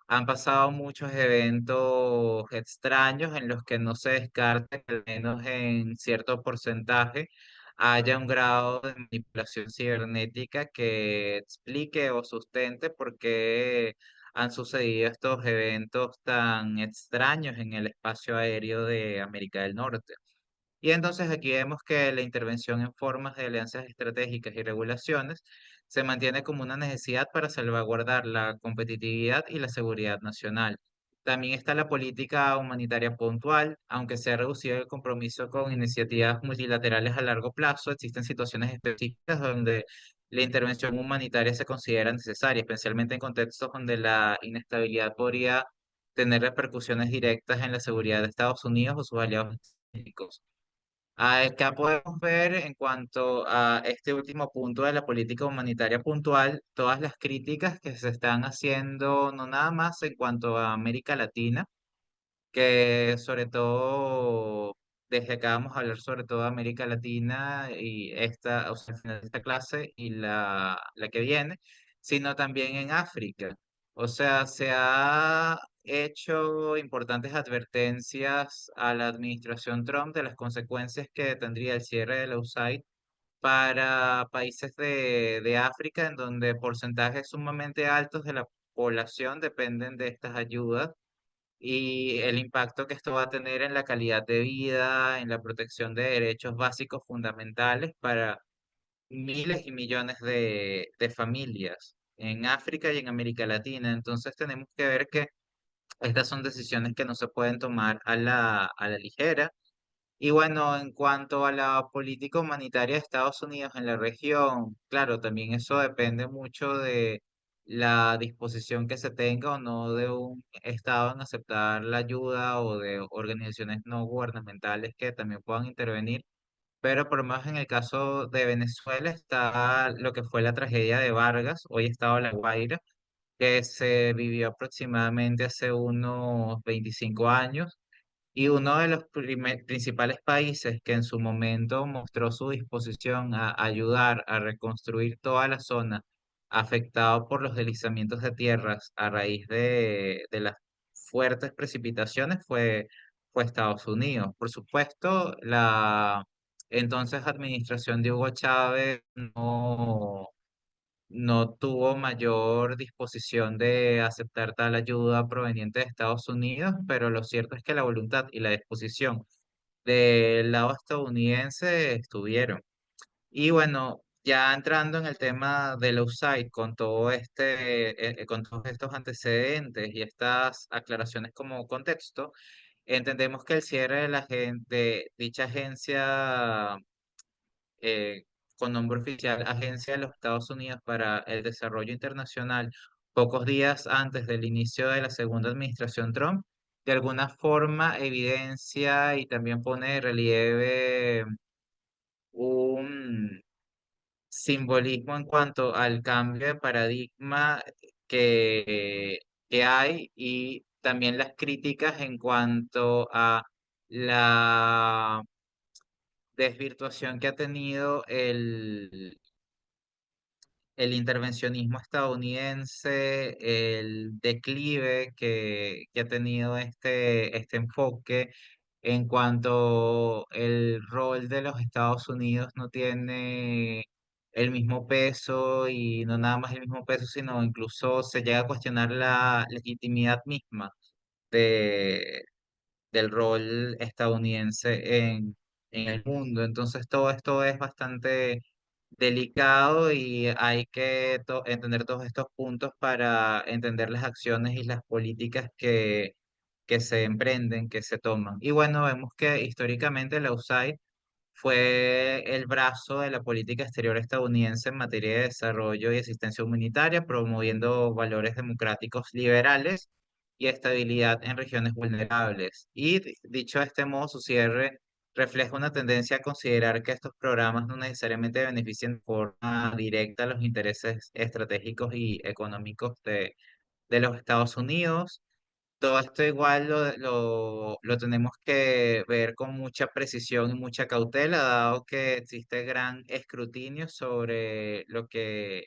han pasado muchos eventos extraños en los que no se descarta que al menos en cierto porcentaje haya un grado de manipulación cibernética que explique o sustente por qué han sucedido estos eventos tan extraños en el espacio aéreo de América del Norte. Y entonces aquí vemos que la intervención en formas de alianzas estratégicas y regulaciones se mantiene como una necesidad para salvaguardar la competitividad y la seguridad nacional. También está la política humanitaria puntual, aunque se ha reducido el compromiso con iniciativas multilaterales a largo plazo, existen situaciones específicas donde la intervención humanitaria se considera necesaria, especialmente en contextos donde la inestabilidad podría tener repercusiones directas en la seguridad de Estados Unidos o sus aliados estratégicos. Acá podemos ver en cuanto a este último punto de la política humanitaria puntual, todas las críticas que se están haciendo, no nada más en cuanto a América Latina, que sobre todo, desde acá vamos a hablar sobre todo de América Latina y esta, o sea, al final de esta clase y la que viene, sino también en África. O sea, se ha hecho importantes advertencias a la administración Trump de las consecuencias que tendría el cierre de la USAID para países de África, en donde porcentajes sumamente altos de la población dependen de estas ayudas y el impacto que esto va a tener en la calidad de vida, en la protección de derechos básicos fundamentales para miles y millones de familias en África y en América Latina. Entonces tenemos que ver que estas son decisiones que no se pueden tomar a la ligera y bueno, en cuanto a la política humanitaria de Estados Unidos en la región, claro, también eso depende mucho de la disposición que se tenga o no de un Estado en aceptar la ayuda o de organizaciones no gubernamentales que también puedan intervenir. Pero por lo menos en el caso de Venezuela está lo que fue la tragedia de Vargas, hoy estado La Guaira, que se vivió aproximadamente hace unos 25 años y uno de los principales países que en su momento mostró su disposición a ayudar a reconstruir toda la zona afectada por los deslizamientos de tierras a raíz de las fuertes precipitaciones fue Estados Unidos. Por supuesto, Entonces, la administración de Hugo Chávez no tuvo mayor disposición de aceptar tal ayuda proveniente de Estados Unidos, pero lo cierto es que la voluntad y la disposición del lado estadounidense estuvieron. Y bueno, ya entrando en el tema del USAID, con todo con todos estos antecedentes y estas aclaraciones como contexto, entendemos que el cierre de dicha agencia, eh, con nombre oficial, Agencia de los Estados Unidos para el Desarrollo Internacional, pocos días antes del inicio de la segunda administración Trump, de alguna forma evidencia y también pone de relieve un simbolismo en cuanto al cambio de paradigma que, que hay, y también las críticas en cuanto a la desvirtuación que ha tenido el intervencionismo estadounidense, el declive que ha tenido este enfoque en cuanto el rol de los Estados Unidos no tiene el mismo peso, y no nada más el mismo peso, sino incluso se llega a cuestionar la legitimidad misma del rol estadounidense en el mundo. Entonces todo esto es bastante delicado y hay que entender todos estos puntos para entender las acciones y las políticas que se emprenden, que se toman. Y bueno, vemos que históricamente la USAID fue el brazo de la política exterior estadounidense en materia de desarrollo y asistencia humanitaria, promoviendo valores democráticos liberales y estabilidad en regiones vulnerables. Y dicho de este modo, su cierre refleja una tendencia a considerar que estos programas no necesariamente benefician de forma directa los intereses estratégicos y económicos de los Estados Unidos. Todo esto igual lo tenemos que ver con mucha precisión y mucha cautela, dado que existe gran escrutinio sobre lo que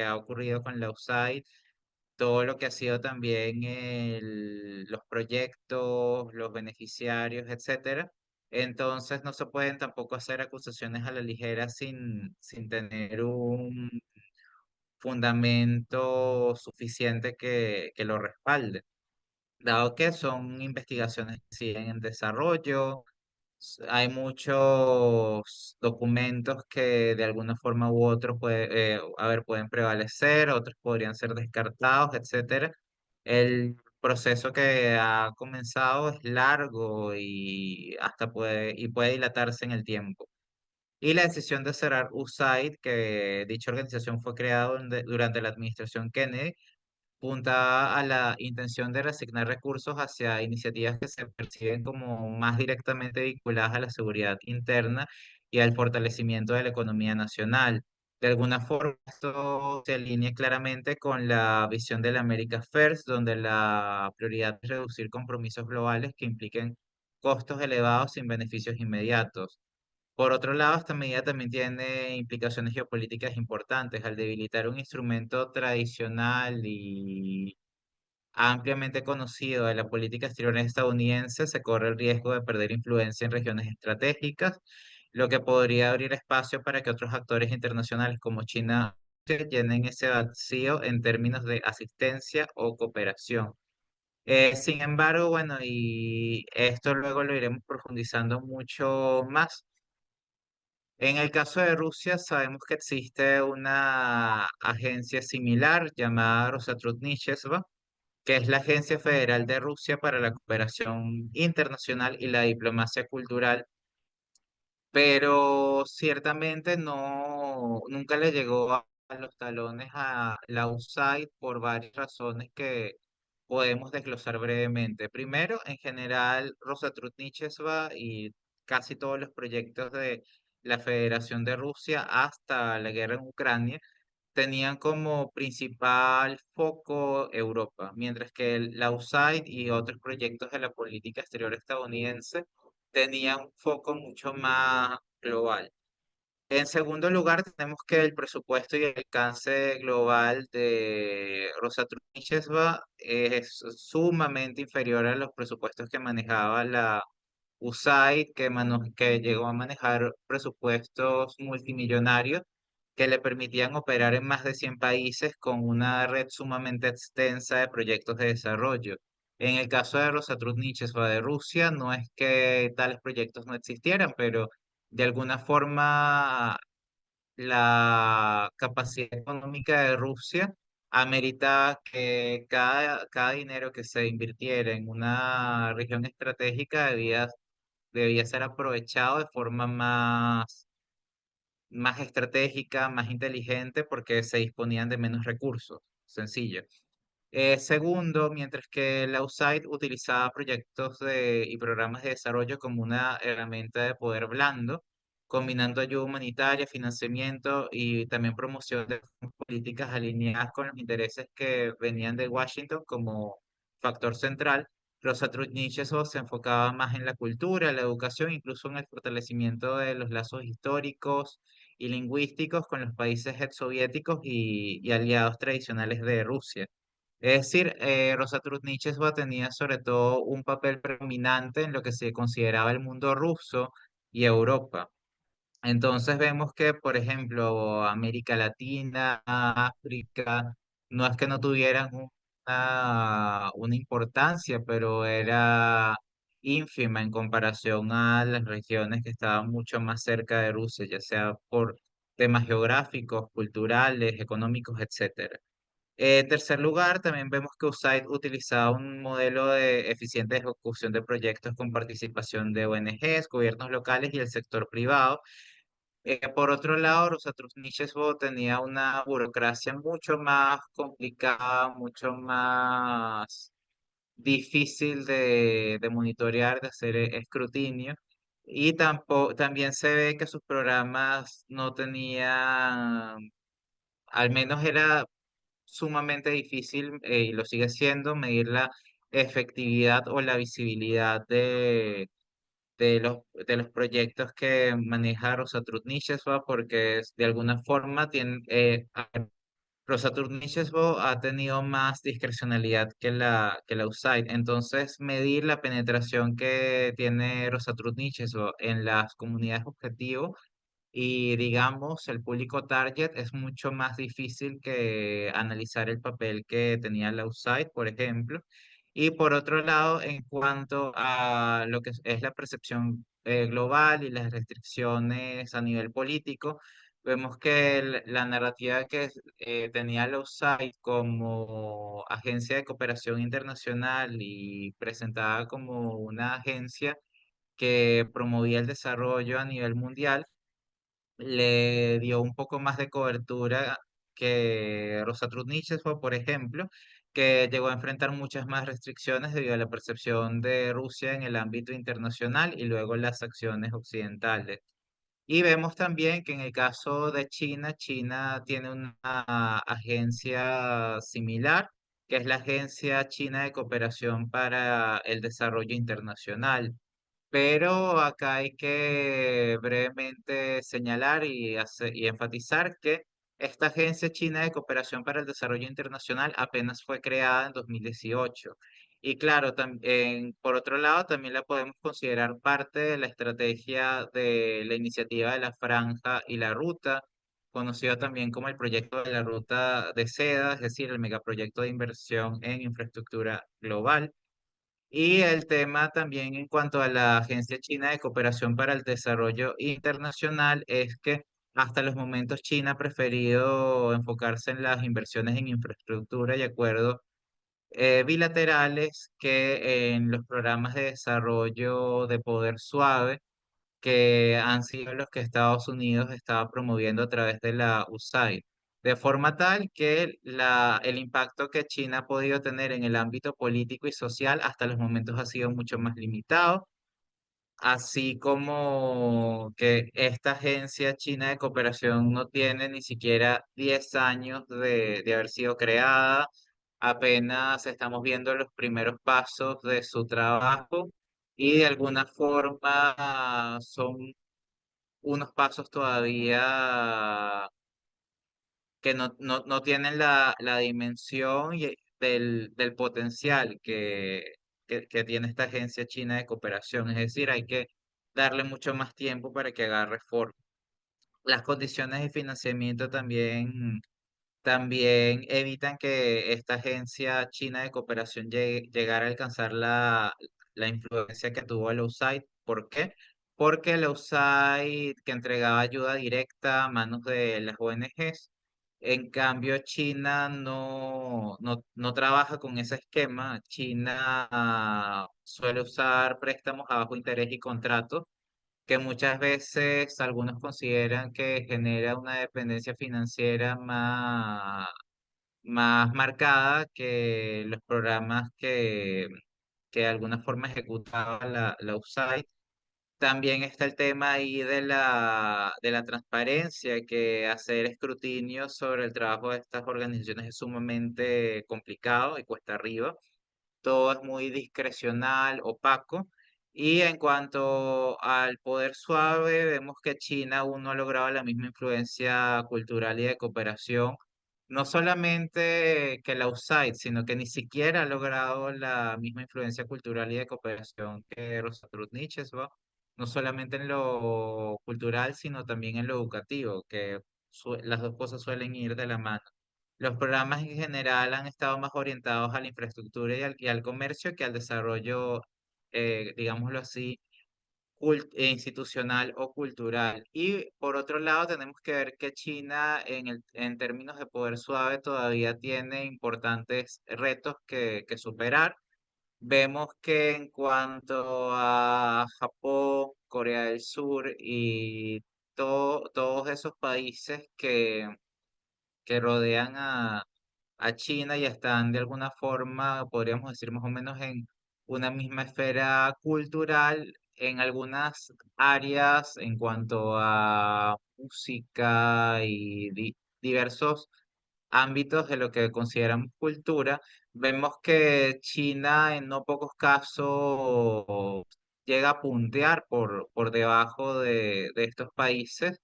ha ocurrido con la USAID, todo lo que ha sido también los proyectos, los beneficiarios, etcétera. Entonces no se pueden tampoco hacer acusaciones a la ligera sin tener un fundamento suficiente que lo respalde, dado que son investigaciones que siguen en desarrollo. Hay muchos documentos que de alguna forma u otra pueden prevalecer, otros podrían ser descartados, etcétera. El proceso que ha comenzado es largo y puede dilatarse en el tiempo. Y la decisión de cerrar USAID, que dicha organización fue creada durante la administración Kennedy, apunta a la intención de reasignar recursos hacia iniciativas que se perciben como más directamente vinculadas a la seguridad interna y al fortalecimiento de la economía nacional. De alguna forma, esto se alinea claramente con la visión del America First, donde la prioridad es reducir compromisos globales que impliquen costos elevados sin beneficios inmediatos. Por otro lado, esta medida también tiene implicaciones geopolíticas importantes. Al debilitar un instrumento tradicional y ampliamente conocido de la política exterior estadounidense, se corre el riesgo de perder influencia en regiones estratégicas, lo que podría abrir espacio para que otros actores internacionales como China llenen ese vacío en términos de asistencia o cooperación. Sin embargo, bueno, y esto luego lo iremos profundizando mucho más. En el caso de Rusia, sabemos que existe una agencia similar llamada Rosatrudnichesva, que es la Agencia Federal de Rusia para la Cooperación Internacional y la Diplomacia Cultural, pero ciertamente nunca le llegó a los talones a la USAID por varias razones que podemos desglosar brevemente. Primero, en general, Rosa Trutnicheva y casi todos los proyectos de la Federación de Rusia hasta la guerra en Ucrania tenían como principal foco Europa, mientras que la USAID y otros proyectos de la política exterior estadounidense tenían un foco mucho más global. En segundo lugar, tenemos que el presupuesto y el alcance global de Rosatrudnicheva es sumamente inferior a los presupuestos que manejaba USAID, que llegó a manejar presupuestos multimillonarios que le permitían operar en más de 100 países con una red sumamente extensa de proyectos de desarrollo. En el caso de Rosatrudniches o de Rusia, no es que tales proyectos no existieran, pero de alguna forma la capacidad económica de Rusia amerita que cada dinero que se invirtiera en una región estratégica debía ser aprovechado de forma más estratégica, más inteligente, porque se disponían de menos recursos. Sencillo. Segundo, mientras que la USAID utilizaba y programas de desarrollo como una herramienta de poder blando, combinando ayuda humanitaria, financiamiento y también promoción de políticas alineadas con los intereses que venían de Washington como factor central. Los Sotrudnichev se enfocaba más en la cultura, la educación, incluso en el fortalecimiento de los lazos históricos y lingüísticos con los países exsoviéticos y aliados tradicionales de Rusia. Es decir, Rosa Trudnicheva tenía sobre todo un papel predominante en lo que se consideraba el mundo ruso y Europa. Entonces vemos que, por ejemplo, América Latina, África, no es que no tuvieran una importancia, pero era ínfima en comparación a las regiones que estaban mucho más cerca de Rusia, ya sea por temas geográficos, culturales, económicos, etcétera. En tercer lugar, también vemos que USAID utilizaba un modelo de eficiente ejecución de proyectos con participación de ONGs, gobiernos locales y el sector privado. Por otro lado, Rosatrusnichevo tenía una burocracia mucho más complicada, mucho más difícil de monitorear, de hacer escrutinio. Y también se ve que sus programas no tenían, al menos era sumamente difícil, y lo sigue siendo, medir la efectividad o la visibilidad de los proyectos que maneja Rosatrudnichevo, porque de alguna forma Rosatrudnichevo ha tenido más discrecionalidad que la USAID. Entonces, medir la penetración que tiene Rosatrudnichevo en las comunidades objetivo y digamos, el público target es mucho más difícil que analizar el papel que tenía la USAID, por ejemplo. Y por otro lado, en cuanto a lo que es la percepción global y las restricciones a nivel político, vemos que la narrativa que tenía la USAID como agencia de cooperación internacional y presentada como una agencia que promovía el desarrollo a nivel mundial, le dio un poco más de cobertura que Rosa Trudničevo, por ejemplo, que llegó a enfrentar muchas más restricciones debido a la percepción de Rusia en el ámbito internacional y luego las acciones occidentales. Y vemos también que en el caso de China, China tiene una agencia similar, que es la Agencia China de Cooperación para el Desarrollo Internacional. Pero acá hay que brevemente señalar y enfatizar que esta Agencia China de Cooperación para el Desarrollo Internacional apenas fue creada en 2018. Y claro, por otro lado, también la podemos considerar parte de la estrategia de la iniciativa de la Franja y la Ruta, conocido también como el proyecto de la Ruta de Seda, es decir, el megaproyecto de inversión en infraestructura global. Y el tema también en cuanto a la Agencia China de Cooperación para el Desarrollo Internacional es que hasta los momentos China ha preferido enfocarse en las inversiones en infraestructura y acuerdos bilaterales que en los programas de desarrollo de poder suave que han sido los que Estados Unidos estaba promoviendo a través de la USAID, de forma tal que el impacto que China ha podido tener en el ámbito político y social hasta los momentos ha sido mucho más limitado, así como que esta agencia china de cooperación no tiene ni siquiera 10 años de haber sido creada, apenas estamos viendo los primeros pasos de su trabajo. Y de alguna forma son unos pasos todavía que no tienen la dimensión del potencial que tiene esta agencia china de cooperación. Es decir, hay que darle mucho más tiempo para que agarre forma. Las condiciones de financiamiento también evitan que esta agencia china de cooperación llegara a alcanzar la influencia que tuvo el USAID. ¿Por qué? Porque el USAID, que entregaba ayuda directa a manos de las ONGs, en cambio China no trabaja con ese esquema. China suele usar préstamos a bajo interés y contratos que muchas veces algunos consideran que genera una dependencia financiera más marcada que los programas que de alguna forma ejecutaba la USAID. También está el tema ahí de la transparencia, que hacer escrutinio sobre el trabajo de estas organizaciones es sumamente complicado y cuesta arriba. Todo es muy discrecional, opaco. Y en cuanto al poder suave, vemos que China aún no ha logrado la misma influencia cultural y de cooperación, no solamente que la USAID, sino que ni siquiera ha logrado la misma influencia cultural y de cooperación que Rosatrudniches, ¿va? No solamente en lo cultural, sino también en lo educativo, que las dos cosas suelen ir de la mano. Los programas en general han estado más orientados a la infraestructura y al comercio que al desarrollo, digámoslo así, institucional o cultural. Y por otro lado, tenemos que ver que China, en términos de poder suave, todavía tiene importantes retos que superar. Vemos que en cuanto a Japón, Corea del Sur y todos esos países que rodean a China y están de alguna forma, podríamos decir más o menos en una misma esfera cultural, en algunas áreas en cuanto a música y diversos ámbitos de lo que consideramos cultura, vemos que China en no pocos casos llega a puntear por debajo de estos países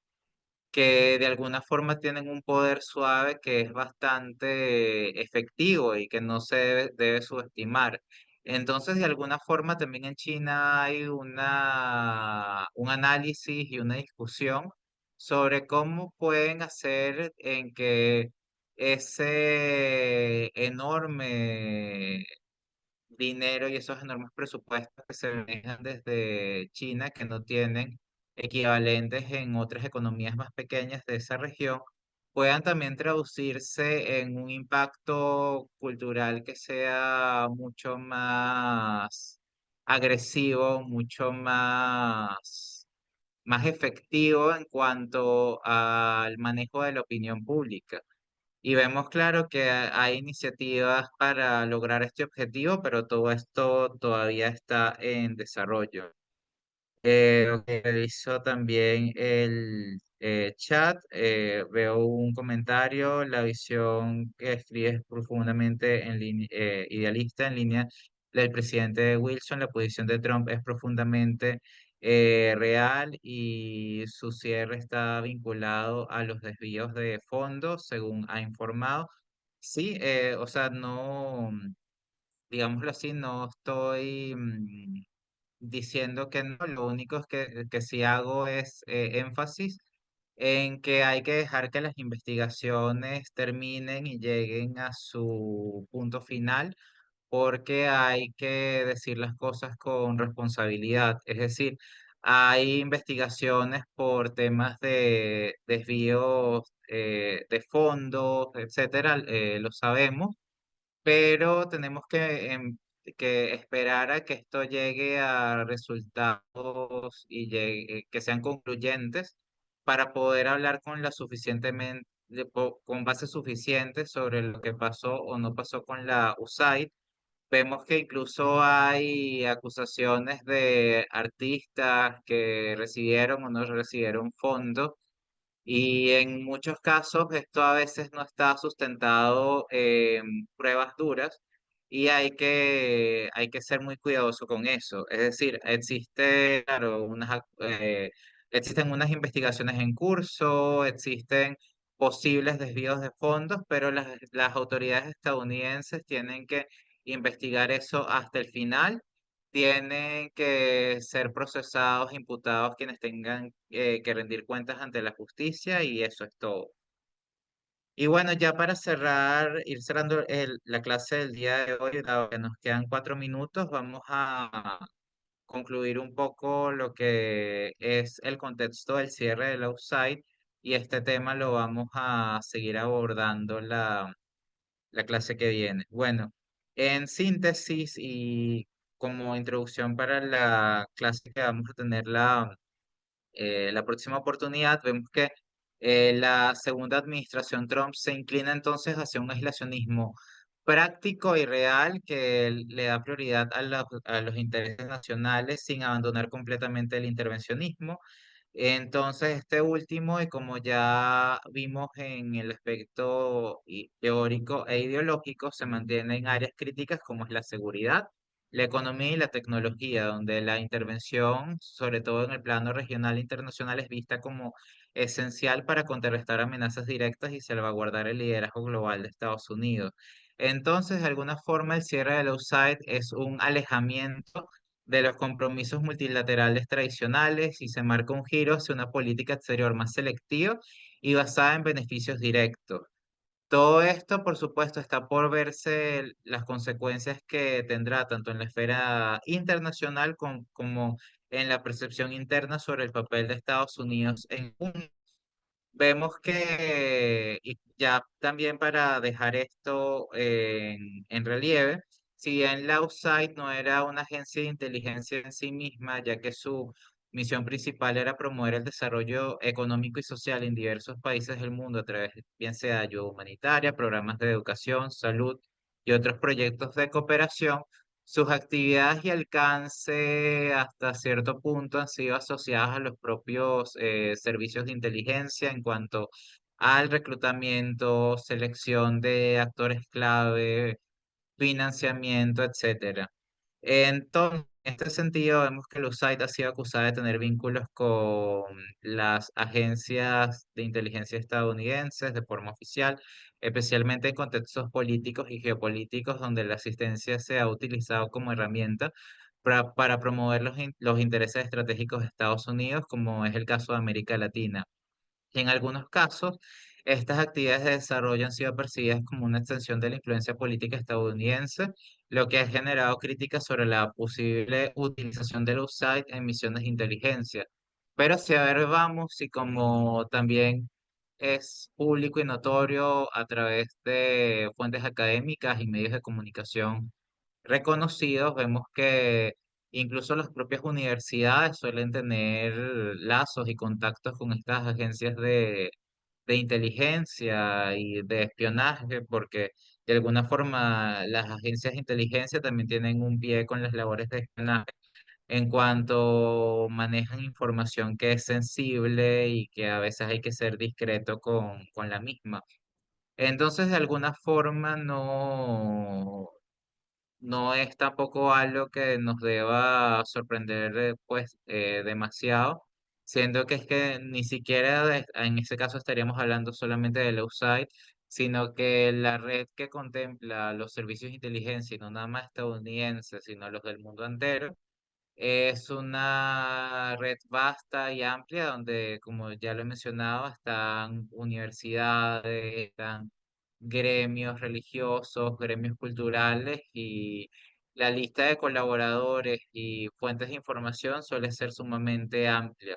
que de alguna forma tienen un poder suave que es bastante efectivo y que no se debe subestimar. Entonces, de alguna forma también en China hay un análisis y una discusión sobre cómo pueden hacer en que ese enorme dinero y esos enormes presupuestos que se manejan desde China, que no tienen equivalentes en otras economías más pequeñas de esa región, puedan también traducirse en un impacto cultural que sea mucho más agresivo, mucho más efectivo en cuanto al manejo de la opinión pública. Y vemos claro que hay iniciativas para lograr este objetivo, pero todo esto todavía está en desarrollo. Reviso también el chat, veo un comentario, la visión que escribe es profundamente idealista en línea del presidente Wilson, la posición de Trump es profundamente real y su cierre está vinculado a los desvíos de fondos, según ha informado. Sí, o sea, no, digámoslo así, no estoy diciendo que no, lo único es que sí hago es énfasis en que hay que dejar que las investigaciones terminen y lleguen a su punto final, porque hay que decir las cosas con responsabilidad. Es decir, hay investigaciones por temas de desvíos de fondos, etcétera, lo sabemos, pero tenemos que esperar a que esto llegue a resultados y que sean concluyentes para poder hablar con con bases suficientes sobre lo que pasó o no pasó con la USAID. Vemos que incluso hay acusaciones de artistas que recibieron o no recibieron fondos y en muchos casos esto a veces no está sustentado en pruebas duras y hay que ser muy cuidadoso con eso. Es decir, claro, existen unas investigaciones en curso, existen posibles desvíos de fondos, pero las autoridades estadounidenses tienen que investigar eso hasta el final. Tienen que ser procesados, imputados quienes tengan que rendir cuentas ante la justicia y eso es todo. Y bueno, ya para cerrar, ir cerrando la clase del día de hoy, dado que nos quedan 4 minutos, vamos a concluir un poco lo que es el contexto del cierre del offsite y este tema lo vamos a seguir abordando la clase que viene. Bueno, en síntesis y como introducción para la clase que vamos a tener la próxima oportunidad, vemos que la segunda administración Trump se inclina entonces hacia un aislacionismo práctico y real que le da prioridad a los intereses nacionales sin abandonar completamente el intervencionismo. Entonces, este último, y como ya vimos en el aspecto teórico e ideológico, se mantiene en áreas críticas como es la seguridad, la economía y la tecnología, donde la intervención, sobre todo en el plano regional e internacional, es vista como esencial para contrarrestar amenazas directas y salvaguardar el liderazgo global de Estados Unidos. Entonces, de alguna forma, el cierre del USAID es un alejamiento de los compromisos multilaterales tradicionales y se marca un giro hacia una política exterior más selectiva y basada en beneficios directos. Todo esto, por supuesto, está por verse las consecuencias que tendrá tanto en la esfera internacional como en la percepción interna sobre el papel de Estados Unidos en vemos que, y ya también para dejar esto en relieve, si bien la USAID no era una agencia de inteligencia en sí misma, ya que su misión principal era promover el desarrollo económico y social en diversos países del mundo a través, bien sea de ayuda humanitaria, programas de educación, salud y otros proyectos de cooperación, sus actividades y alcance hasta cierto punto han sido asociadas a los propios servicios de inteligencia en cuanto al reclutamiento, selección de actores clave, financiamiento, etcétera. Entonces, en este sentido, vemos que el USAID ha sido acusada de tener vínculos con las agencias de inteligencia estadounidenses de forma oficial, especialmente en contextos políticos y geopolíticos donde la asistencia se ha utilizado como herramienta para promover los intereses estratégicos de Estados Unidos, como es el caso de América Latina. En algunos casos, estas actividades de desarrollo han sido percibidas como una extensión de la influencia política estadounidense, lo que ha generado críticas sobre la posible utilización del USAID en misiones de inteligencia. Pero si a ver vamos, y como también es público y notorio a través de fuentes académicas y medios de comunicación reconocidos, vemos que incluso las propias universidades suelen tener lazos y contactos con estas agencias de inteligencia y de espionaje, porque de alguna forma las agencias de inteligencia también tienen un pie con las labores de espionaje en cuanto manejan información que es sensible y que a veces hay que ser discreto con la misma. Entonces, de alguna forma, no es tampoco algo que nos deba sorprender pues demasiado, siendo que es que ni siquiera en ese caso estaríamos hablando solamente del USAID, sino que la red que contempla los servicios de inteligencia, y no nada más estadounidenses, sino los del mundo entero, es una red vasta y amplia donde, como ya lo he mencionado, están universidades, están gremios religiosos, gremios culturales y la lista de colaboradores y fuentes de información suele ser sumamente amplia.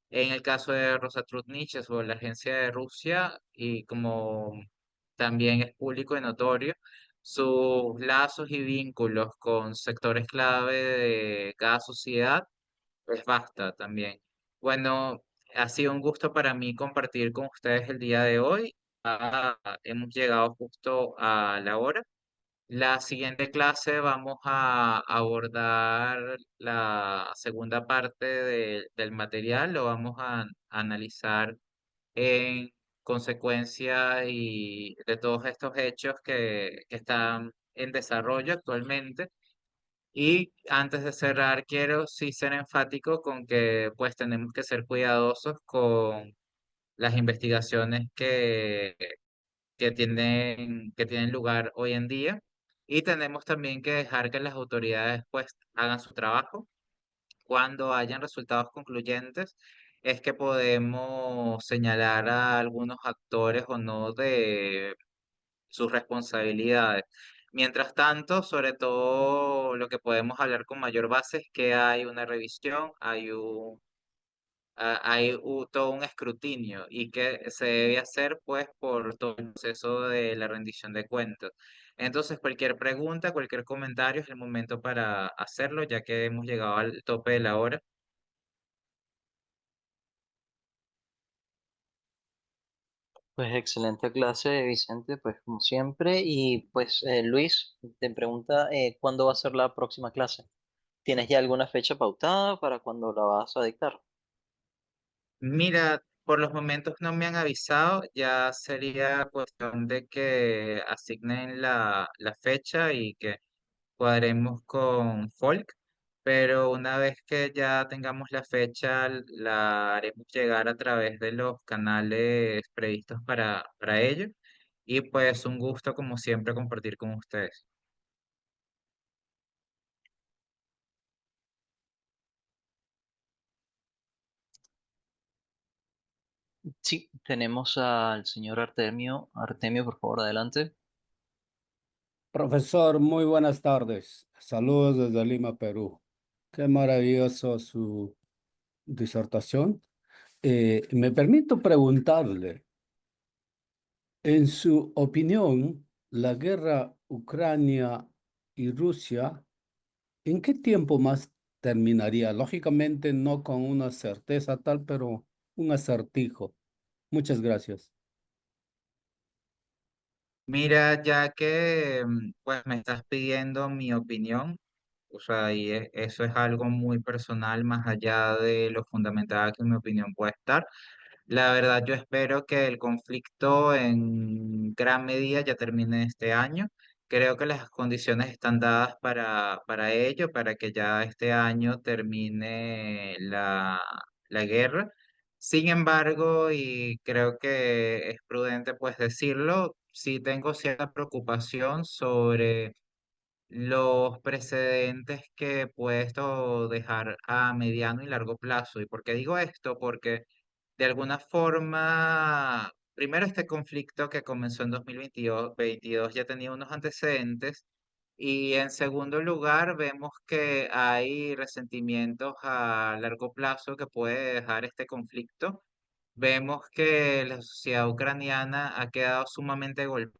En el caso de Rosatrudniches o la agencia de Rusia, y como también es público y notorio, sus lazos y vínculos con sectores clave de cada sociedad es vasta también. Bueno, ha sido un gusto para mí compartir con ustedes el día de hoy. Hemos llegado justo a la hora. La siguiente clase vamos a abordar la segunda parte del material, lo vamos a analizar en consecuencia y de todos estos hechos que están en desarrollo actualmente. Y antes de cerrar, quiero sí ser enfático con que pues tenemos que ser cuidadosos con las investigaciones que tienen lugar hoy en día Y tenemos también que dejar que las autoridades pues hagan su trabajo. Cuando hayan resultados concluyentes, es que podemos señalar a algunos actores o no de sus responsabilidades. Mientras tanto, sobre todo lo que podemos hablar con mayor base es que hay una revisión, todo un escrutinio y que se debe hacer pues por todo el proceso de la rendición de cuentas. Entonces, cualquier pregunta, cualquier comentario es el momento para hacerlo, ya que hemos llegado al tope de la hora. Pues excelente clase, Vicente, pues como siempre. Y pues Luis, te pregunta ¿cuándo va a ser la próxima clase? ¿Tienes ya alguna fecha pautada para cuando la vas a dictar? Mira, por los momentos no me han avisado, ya sería cuestión de que asignen la fecha y que cuadremos con Folk, pero una vez que ya tengamos la fecha, la haremos llegar a través de los canales previstos para ello. Y pues un gusto como siempre compartir con ustedes. Sí, tenemos al señor Artemio. Artemio, por favor, adelante. Profesor, muy buenas tardes. Saludos desde Lima, Perú. Qué maravilloso su disertación. Me permito preguntarle, en su opinión, la guerra Ucrania y Rusia, ¿en qué tiempo más terminaría? Lógicamente no con una certeza tal, pero un acertijo. Muchas gracias. Mira, ya que pues me estás pidiendo mi opinión, o sea, eso es algo muy personal más allá de lo fundamental que mi opinión puede estar. La verdad, yo espero que el conflicto en gran medida ya termine este año. Creo que las condiciones están dadas para ello, para que ya este año termine la guerra. Sin embargo, y creo que es prudente pues decirlo, sí tengo cierta preocupación sobre los precedentes que puede esto dejar a mediano y largo plazo. ¿Y por qué digo esto? Porque de alguna forma, primero este conflicto que comenzó en 2022 ya tenía unos antecedentes y en segundo lugar vemos que hay resentimientos a largo plazo que puede dejar este conflicto. Vemos que la sociedad ucraniana ha quedado sumamente golpeada.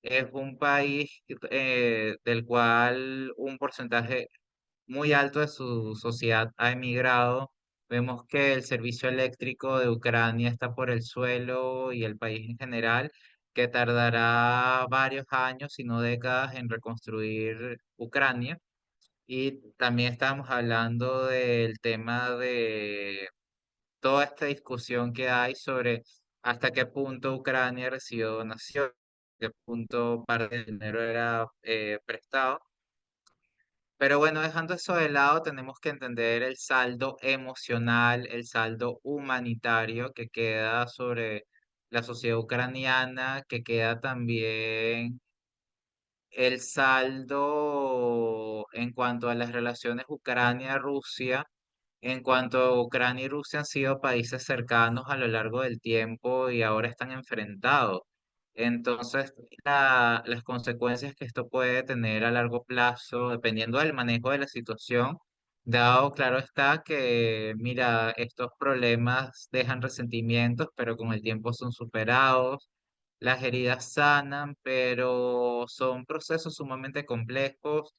Es un país del cual un porcentaje muy alto de su sociedad ha emigrado. Vemos que el servicio eléctrico de Ucrania está por el suelo y el país en general, que tardará varios años, si no décadas, en reconstruir Ucrania. Y también estamos hablando del tema de toda esta discusión que hay sobre hasta qué punto Ucrania recibió donación, qué punto parte del dinero era prestado. Pero bueno, dejando eso de lado, tenemos que entender el saldo emocional, el saldo humanitario que queda sobre la sociedad ucraniana, que queda también el saldo en cuanto a las relaciones Ucrania-Rusia. En cuanto a Ucrania y Rusia han sido países cercanos a lo largo del tiempo y ahora están enfrentados. Entonces, las consecuencias que esto puede tener a largo plazo, dependiendo del manejo de la situación, dado claro está que, mira, estos problemas dejan resentimientos, pero con el tiempo son superados. Las heridas sanan, pero son procesos sumamente complejos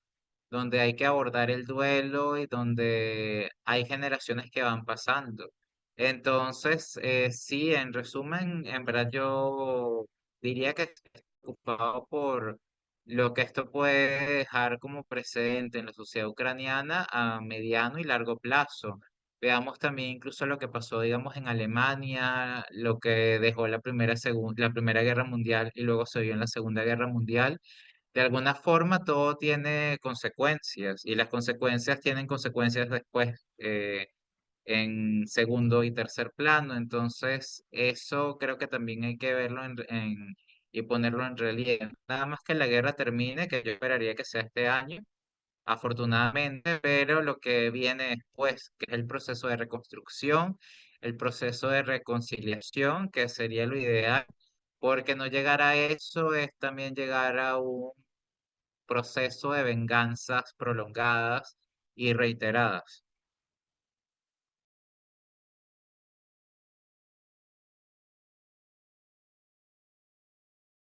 donde hay que abordar el duelo y donde hay generaciones que van pasando. Entonces, sí, en resumen, en verdad yo diría que estoy preocupado por lo que esto puede dejar como precedente en la sociedad ucraniana a mediano y largo plazo. Veamos también incluso lo que pasó, digamos, en Alemania, lo que dejó la Primera Guerra Mundial y luego se vio en la Segunda Guerra Mundial. De alguna forma todo tiene consecuencias y las consecuencias tienen consecuencias después en segundo y tercer plano. Entonces, eso creo que también hay que verlo y ponerlo en relieve. Nada más que la guerra termine, que yo esperaría que sea este año, afortunadamente, pero lo que viene después, que es el proceso de reconstrucción, el proceso de reconciliación, que sería lo ideal, porque no llegar a eso es también llegar a un proceso de venganzas prolongadas y reiteradas.